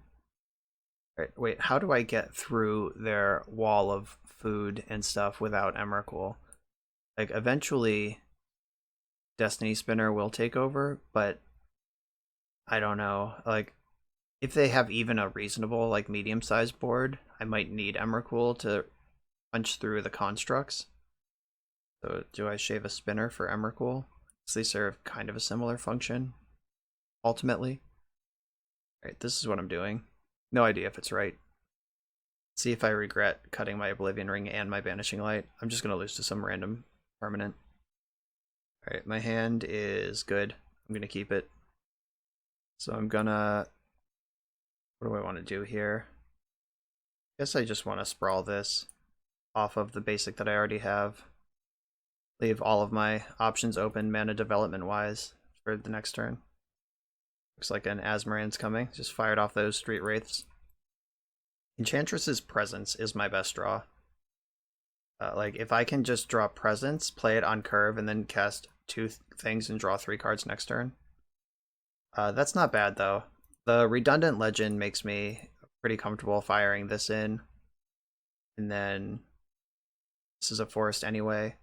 Right, wait, how do I get through their wall of food and stuff without Emrakul? Like, eventually, Destiny Spinner will take over, but I don't know. Like, if they have even a reasonable, like, medium-sized board, I might need Emrakul to punch through the constructs. So, do I shave a Spinner for Emrakul? They serve kind of a similar function, ultimately. Alright, this is what I'm doing. No idea if it's right. See if I regret cutting my Oblivion Ring and my Banishing Light. I'm just going to lose to some random permanent. Alright, my hand is good. I'm going to keep it. So I'm gonna... What do I want to do here? Guess I just want to sprawl this off of the basic that I already have. Leave all of my options open mana development wise for the next turn. Looks like an Azmoran's coming. Just fired off those Street Wraiths. Enchantress's Presence is my best draw. Like, if I can just draw Presence, play it on curve, and then cast two things and draw 3 cards next turn. That's not bad, though. The Redundant Legend makes me pretty comfortable firing this in. And then this is a forest anyway.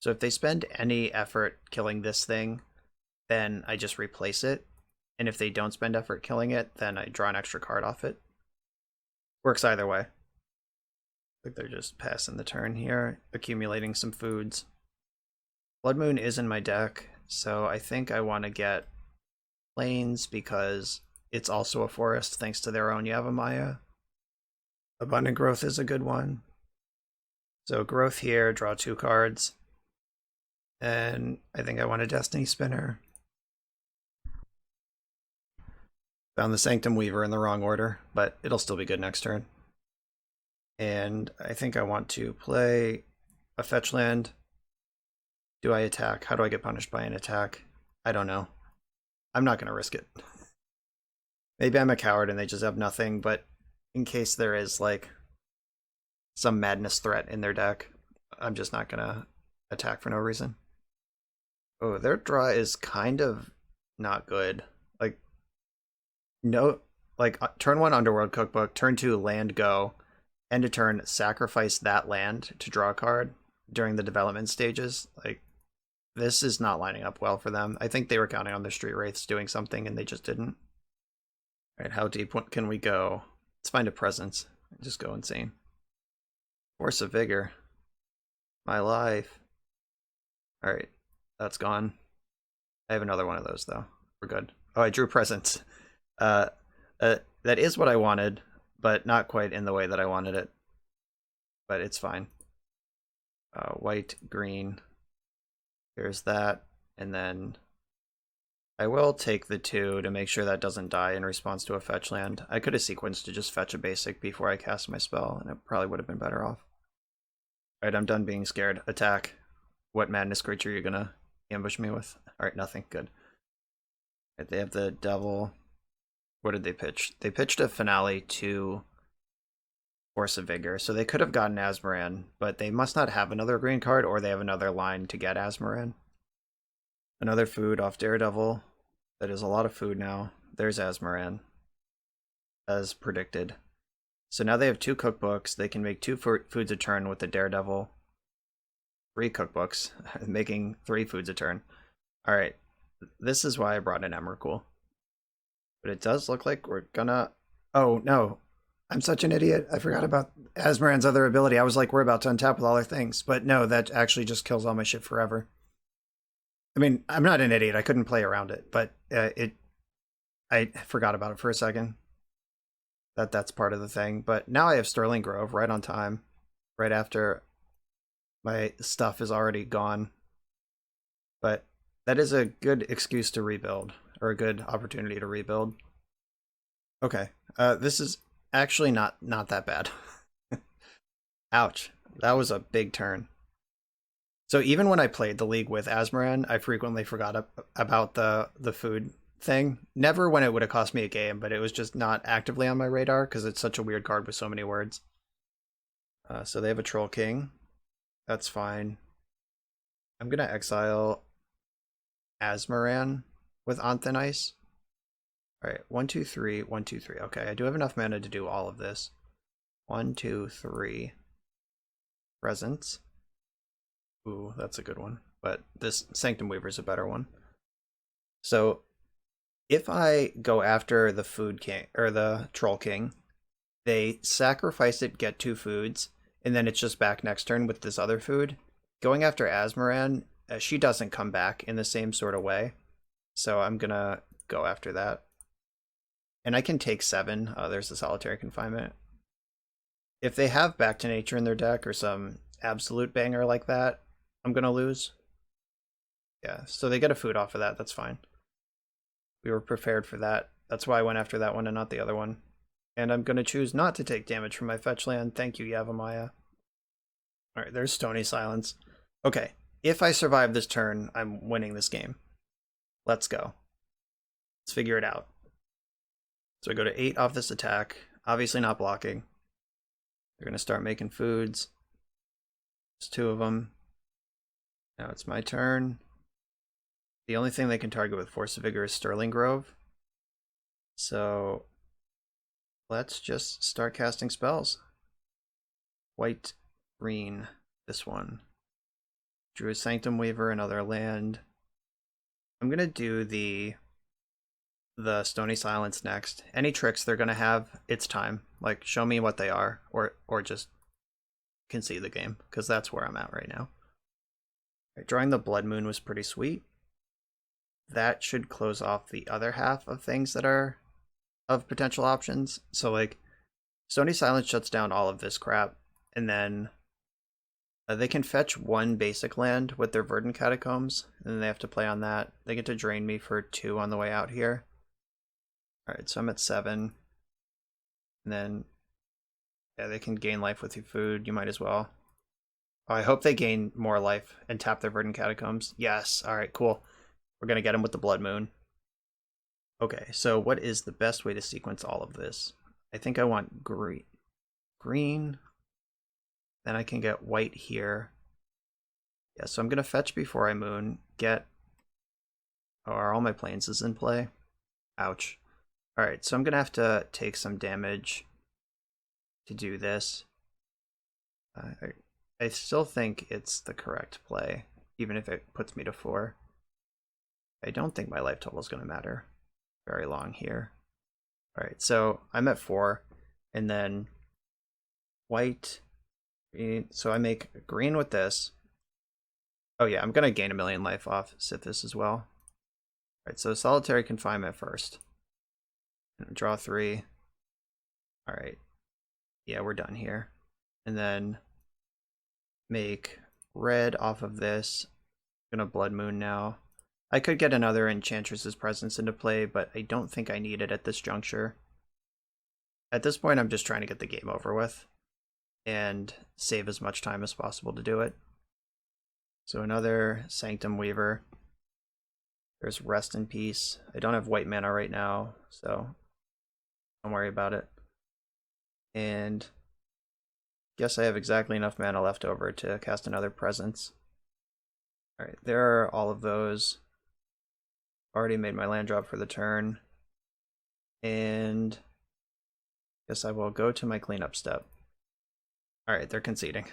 So if they spend any effort killing this thing, then I just replace it. And if they don't spend effort killing it, then I draw an extra card off it. Works either way. I think they're just passing the turn here, accumulating some foods. Blood Moon is in my deck, so I think I want to get Plains because it's also a forest thanks to their own Yavimaya. Abundant Growth is a good one. So Growth here, draw 2 cards. And I think I want a Destiny Spinner. Found the Sanctum Weaver in the wrong order, but it'll still be good next turn. And I think I want to play a fetch land. Do I attack? How do I get punished by an attack? I don't know. I'm not going to risk it. Maybe I'm a coward and they just have nothing, but in case there is like some madness threat in their deck, I'm just not going to attack for no reason. Oh, their draw is kind of not good. Like, no, like turn 1 Underworld Cookbook, turn 2 land go, end of turn sacrifice that land to draw a card during the development stages. Like, this is not lining up well for them. I think they were counting on their Street Wraiths doing something and they just didn't. Alright, how deep can we go? Let's find a Presence. Just go insane. Force of Vigor. My life. Alright, that's gone. I have another one of those though. We're good. Oh, I drew Presence. That is what I wanted, but not quite in the way that I wanted it. But it's fine. White, green. Here's that. And then I will take the 2 to make sure that doesn't die in response to a fetch land. I could have sequenced to just fetch a basic before I cast my spell, and it probably would have been better off. Alright, I'm done being scared. Attack. What madness creature are you gonna ambush me with? Alright, nothing. Good. Right, they have the Devil. What did they pitch? They pitched a Finale to Force of Vigor, so they could have gotten Azmoran, but they must not have another green card, or they have another line to get Azmoran. Another food off Daredevil. That is a lot of food now. There's Azmoran, as predicted. So now they have 2 cookbooks. They can make 2 foods a turn with the Daredevil. 3 cookbooks, making 3 foods a turn. Alright, this is why I brought in Emrakul. But it does look like we're gonna... Oh, no. I'm such an idiot. I forgot about Azmoran's other ability. I was like, we're about to untap with all our things. But no, that actually just kills all my shit forever. I mean, I'm not an idiot. I couldn't play around it. But I forgot about it for a second. That's part of the thing. But now I have Sterling Grove right on time. Right after my stuff is already gone. But that is a good excuse to rebuild. Or a good opportunity to rebuild. Okay. This is actually not that bad. Ouch. That was a big turn. So even when I played the league with Azmoran, I frequently forgot about the food thing. Never when it would have cost me a game, but it was just not actively on my radar because it's such a weird card with so many words. So they have a Troll King. That's fine. I'm going to exile Azmoran with Anthen Ice. Alright, 1, 2, 3, 1, 2, 3. Okay, I do have enough mana to do all of this. 1, 2, 3. Presence. Ooh, that's a good one. But this Sanctum Weaver is a better one. So, if I go after the Food King, or the Troll King, they sacrifice it, get 2 foods, and then it's just back next turn with this other food. Going after Azmoran, she doesn't come back in the same sort of way. So I'm gonna go after that. And I can take 7. There's the Solitary Confinement. If they have Back to Nature in their deck or some absolute banger like that, I'm gonna lose. Yeah, so they get a food off of that. That's fine. We were prepared for that. That's why I went after that one and not the other one. And I'm going to choose not to take damage from my fetch land. Thank you, Yavimaya. Alright, there's Stony Silence. Okay, if I survive this turn, I'm winning this game. Let's go. Let's figure it out. So I go to 8 off this attack. Obviously not blocking. They're going to start making foods. There's 2 of them. Now it's my turn. The only thing they can target with Force of Vigor is Sterling Grove. So let's just start casting spells. White, green, this one. Drew a Sanctum Weaver, another land. I'm gonna do the Stony Silence next. Any tricks they're gonna have, it's time. Like, show me what they are, or just concede the game, because that's where I'm at right now. Right, drawing the Blood Moon was pretty sweet. That should close off the other half of things that are of potential options. So like, Stony Silence shuts down all of this crap, and then they can fetch 1 basic land with their Verdant Catacombs, and then they have to play on that. They get to drain me for 2 on the way out here. Alright, so I'm at 7. And then, yeah, they can gain life with your food. You might as well. Oh, I hope they gain more life and tap their Verdant Catacombs. Yes, alright, cool. We're going to get them with the Blood Moon. Okay, so what is the best way to sequence all of this? I think I want green. Then I can get white here. Yeah, so I'm going to fetch before I moon. Get... Oh, are all my planes in play? Ouch. Alright, so I'm going to have to take some damage to do this. I still think it's the correct play, even if it puts me to 4. I don't think my life total is going to matter very long here. Alright, so I'm at 4, and then white, so I make green with this. Oh yeah, I'm going to gain 1,000,000 life off Sithis as well. Alright, so Solitary Confinement first. Draw 3. Alright, yeah, we're done here. And then make red off of this. I'm going to Blood Moon now. I could get another Enchantress's Presence into play, but I don't think I need it at this juncture. At this point, I'm just trying to get the game over with and save as much time as possible to do it. So another Sanctum Weaver. There's Rest in Peace. I don't have white mana right now, so don't worry about it. And guess I have exactly enough mana left over to cast another Presence. Alright, there are all of those. Already made my land drop for the turn. And guess I will go to my cleanup step. Alright, they're conceding.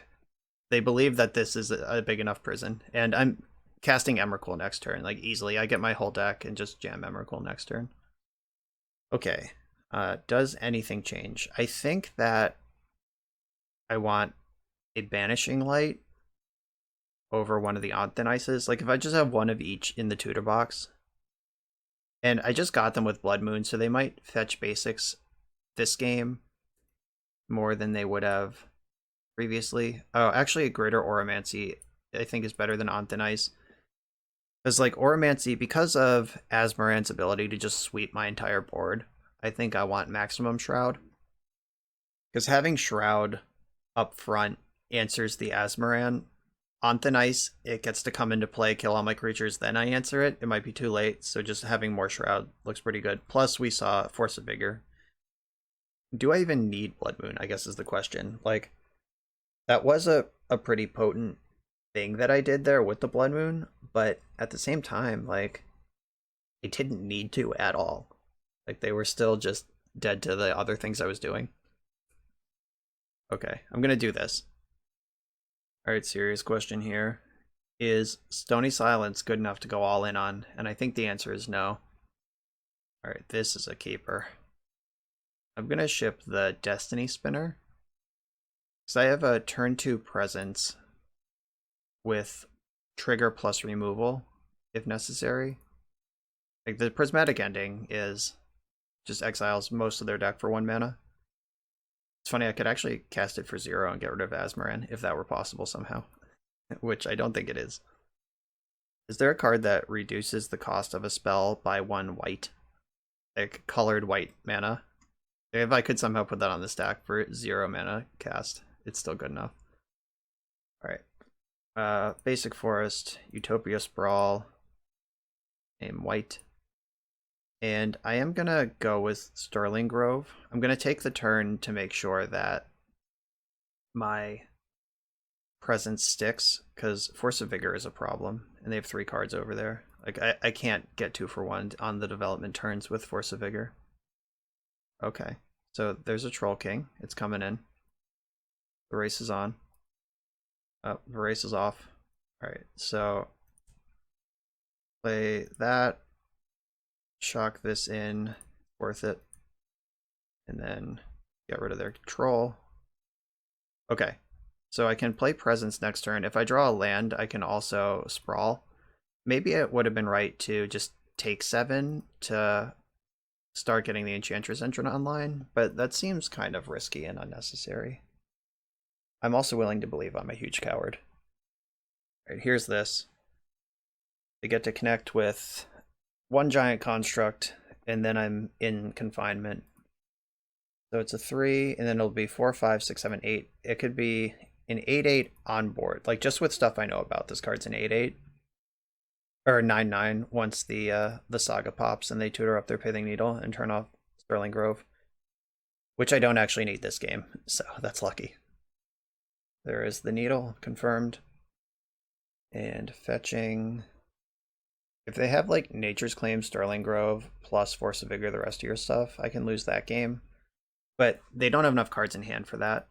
They believe that this is a big enough prison. And I'm casting Emrakul next turn, like easily. I get my whole deck and just jam Emrakul next turn. Okay. Does anything change? I think that I want a Banishing Light over one of the Onthan Ices. Like if I just have one of each in the tutor box. And I just got them with Blood Moon, so they might fetch basics this game more than they would have previously. Oh, actually, a Greater Oromancy I think is better than Onthan Ice. Because, like, Oromancy, because of Azmoran's ability to just sweep my entire board, I think I want Maximum Shroud. Because having Shroud up front answers the Azmoran. Onthan Ice, it gets to come into play, kill all my creatures, then I answer it. It might be too late, so just having more Shroud looks pretty good. Plus, we saw Force of Vigor. Do I even need Blood Moon, I guess is the question. Like, that was a pretty potent thing that I did there with the Blood Moon, but at the same time, like, I didn't need to at all. Like, they were still just dead to the other things I was doing. Okay, I'm gonna do this. Alright, serious question here. Is Stony Silence good enough to go all in on? And I think the answer is no. Alright, this is a keeper. I'm gonna ship the Destiny Spinner. Because I have a turn 2 presence with trigger plus removal, if necessary. Like, the Prismatic Ending is just exiles most of their deck for 1 mana. It's funny, I could actually cast it for 0 and get rid of Azmoran, if that were possible somehow. Which I don't think it is. Is there a card that reduces the cost of a spell by 1 white? Like, colored white mana? If I could somehow put that on the stack for 0 mana cast, it's still good enough. Alright. Basic Forest, Utopia Sprawl, name white. And I am gonna go with Sterling Grove. I'm gonna take the turn to make sure that my presence sticks, because Force of Vigor is a problem, and they have 3 cards over there. Like, I can't get 2 for 1 on the development turns with Force of Vigor. Okay, so there's a Troll King. It's coming in. The race is on. Oh, the race is off. Alright, so play that. Shock this in. Worth it. And then get rid of their control. Okay, so I can play Presence next turn. If I draw a land, I can also Sprawl. Maybe it would have been right to just take 7 to start getting the Enchantress entrant online, but that seems kind of risky and unnecessary. I'm also willing to believe I'm a huge coward. All right, here's this. I get to connect with 1 giant construct, and then I'm in confinement. So it's a 3, and then it'll be 4, 5, 6, 7, 8. It could be an 8/8 on board. Like, just with stuff I know about, this card's an 8/8. Or 9/9 once the saga pops and they tutor up their Pithing Needle and turn off Sterling Grove. Which I don't actually need this game, so that's lucky. There is the Needle, confirmed. And fetching. If they have like Nature's Claim, Sterling Grove, plus Force of Vigor, the rest of your stuff, I can lose that game. But they don't have enough cards in hand for that.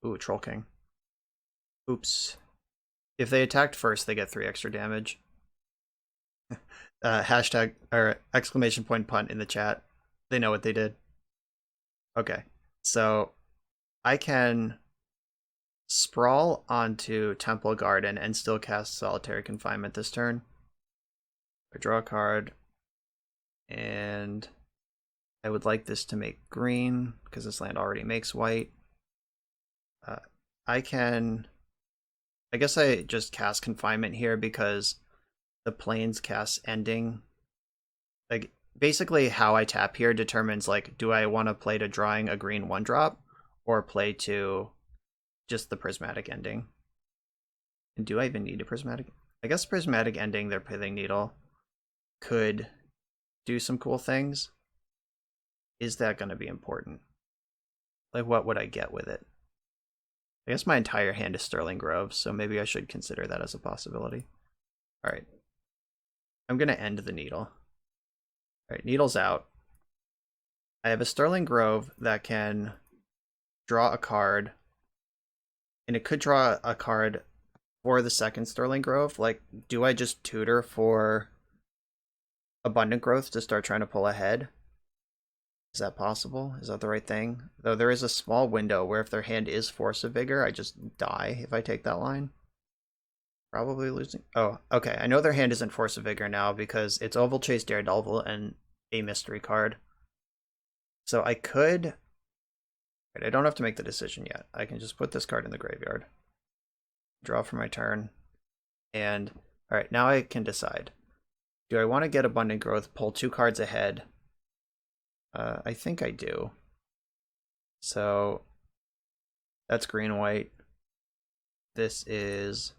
Ooh, Troll King. Oops. If they attacked first, they get 3 extra damage. Hashtag or exclamation point punt in the chat. They know what they did. Okay, so I can sprawl onto Temple Garden and still cast Solitary Confinement this turn. I draw a card, and I would like this to make green because this land already makes white. I guess I just cast Confinement here because the Plains cast ending. Like, basically how I tap here determines, like, do I want to play to drawing a green 1-drop or play to just the Prismatic Ending? And do I even need a Prismatic? I guess Prismatic Ending their Pithing Needle could do some cool things. Is that going to be important? Like, what would I get with it? I guess my entire hand is Sterling Grove, so maybe I should consider that as a possibility. Alright. I'm going to end the Needle. Alright, Needle's out. I have a Sterling Grove that can draw a card, and it could draw a card for the second Sterling Grove. Like, do I just tutor for Abundant Growth to start trying to pull ahead? Is that possible? Is that the right thing? Though there is a small window where if their hand is Force of Vigor, I just die if I take that line. Probably losing. Oh, okay. I know their hand isn't Force of Vigor now because it's Oval Chase Daredevil and a mystery card. So I could... I don't have to make the decision yet. I can just put this card in the graveyard. Draw for my turn. And, alright, now I can decide. Do I want to get Abundant Growth, pull 2 cards ahead? I think I do. So that's green white. This is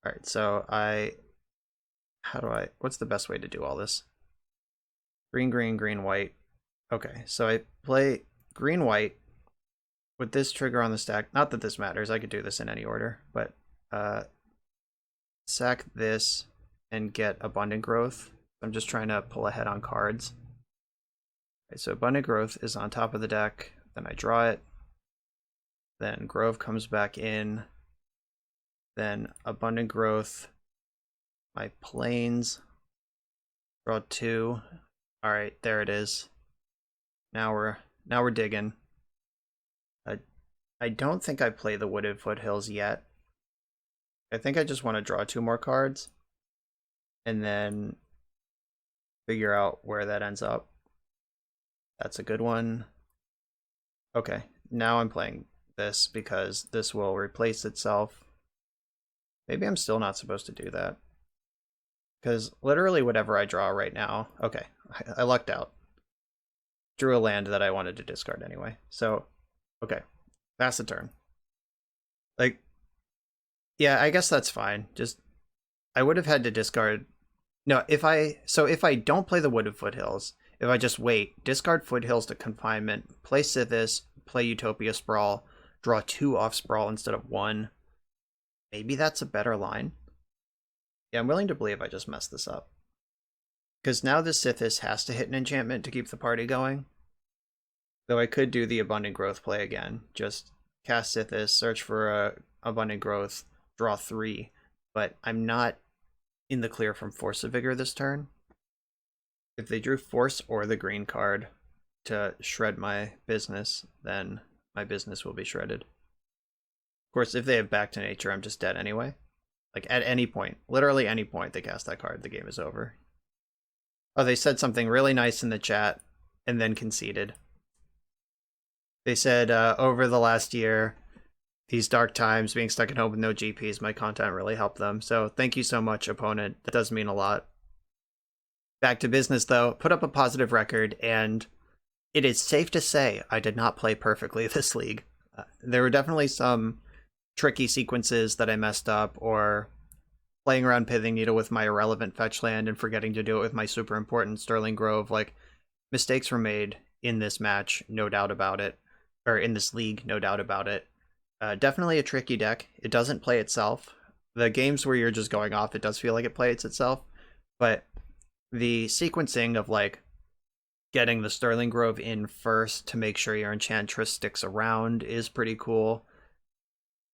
alright, so what's the best way to do all this? Green, green, green, white. Okay, so I play green white with this trigger on the stack. Not that this matters, I could do this in any order, but sack this and get Abundant Growth. I'm just trying to pull ahead on cards. Okay, so Abundant Growth is on top of the deck, then I draw it, then Grove comes back in, then Abundant Growth, my Plains, draw 2, alright, there it is. Now we're digging. I don't think I play the Wooded Foothills yet. I think I just want to draw 2 more cards, and then figure out where that ends up. That's a good one. Okay, now I'm playing this because this will replace itself. Maybe I'm still not supposed to do that. Because literally whatever I draw right now... Okay, I lucked out. drew a land that I wanted to discard anyway. So, okay, pass the turn. Like, yeah, I guess that's fine. Just, I would have had to discard. No, if I don't play the Wooded Foothills, if I just wait, discard Foothills to Confinement, play Sithis, play Utopia Sprawl, draw 2 off Sprawl instead of 1. Maybe that's a better line. Yeah, I'm willing to believe I just messed this up. Because now the Sithis has to hit an enchantment to keep the party going. Though I could do the Abundant Growth play again. Just cast Sithis, search for a Abundant Growth, draw 3. But I'm not in the clear from Force of Vigor this turn. If they drew Force or the green card to shred my business, then my business will be shredded. Of course, if they have Back to Nature, I'm just dead anyway. Like, at any point, literally any point they cast that card, the game is over. Oh, they said something really nice in the chat and then conceded. They said, over the last year, these dark times, being stuck at home with no GPs, my content really helped them. So thank you so much, opponent. That does mean a lot. Back to business, though. Put up a positive record, and it is safe to say I did not play perfectly this league. There were definitely some tricky sequences that I messed up, or playing around Pithing Needle with my irrelevant fetch land and forgetting to do it with my super important Sterling Grove. Like, mistakes were made in this match, no doubt about it. Or in this league, no doubt about it. Definitely a tricky deck. It doesn't play itself. The games where you're just going off, it does feel like it plays itself. But the sequencing of, like, getting the Sterling Grove in first to make sure your Enchantress sticks around is pretty cool.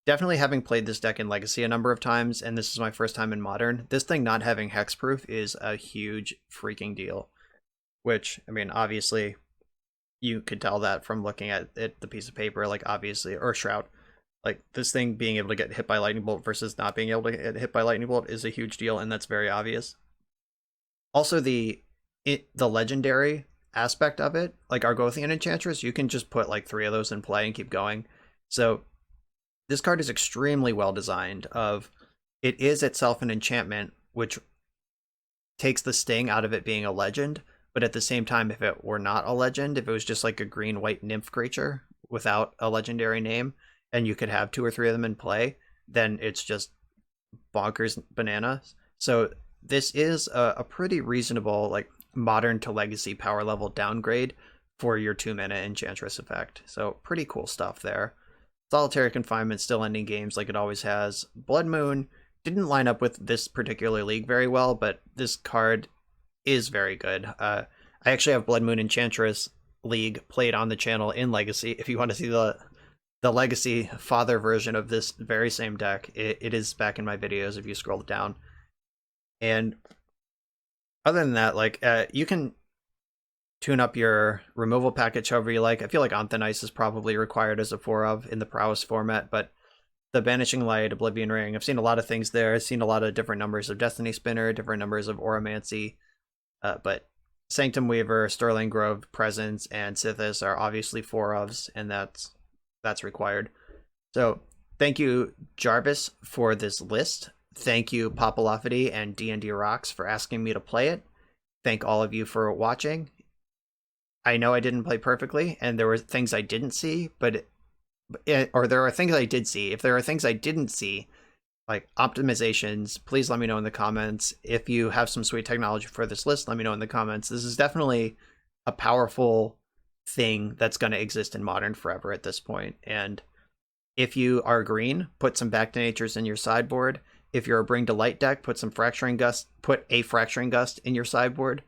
Definitely having played this deck in Legacy a number of times, and this is my first time in Modern, this thing not having hexproof is a huge freaking deal. Which, I mean, obviously, you could tell that from looking at it, the piece of paper, like, obviously, or Shroud. Like, this thing being able to get hit by Lightning Bolt versus not being able to get hit by Lightning Bolt is a huge deal, and that's very obvious. Also, the legendary aspect of it, like Argothian Enchantress, you can just put, like, 3 of those in play and keep going. So this card is extremely well designed. It is itself an enchantment, which takes the sting out of it being a legend, but at the same time, if it were not a legend, if it was just like a green-white nymph creature without a legendary name, and you could have 2 or 3 of them in play, then it's just bonkers bananas. So this is a pretty reasonable, like, Modern to Legacy power level downgrade for your 2-mana Enchantress effect. So pretty cool stuff there. Solitary Confinement still ending games like it always has. Blood Moon didn't line up with this particular league very well, but this card is very good. I actually have Blood Moon Enchantress League played on the channel in Legacy. If you want to see the Legacy father version of this very same deck, it is back in my videos if you scroll down. And other than that, like, you can tune up your removal package however you like. I feel like Anthenice is probably required as a 4-of in the Prowess format, but the Banishing Light, Oblivion Ring, I've seen a lot of things there. I've seen a lot of different numbers of Destiny Spinner, different numbers of Auramancy, but Sanctum Weaver, Sterling Grove, Presence, and Sithis are obviously 4-ofs, and that's required. So thank you, Jarvis, for this list. Thank you, Popolofity and D&D Rocks, for asking me to play it. Thank all of you for watching. I know I didn't play perfectly, and there were things I didn't see, or there are things I did see. If there are things I didn't see, like optimizations, please let me know in the comments. If you have some sweet technology for this list, let me know in the comments. This is definitely a powerful thing that's going to exist in Modern forever at this point. And if you are green, put some Back to Natures in your sideboard. If you're a Bring to Light deck, put a Fracturing Gust in your sideboard.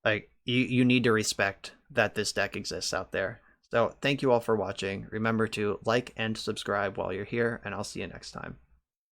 Like, you need to respect that this deck exists out there. So thank you all for watching. Remember to like and subscribe while you're here, and I'll see you next time.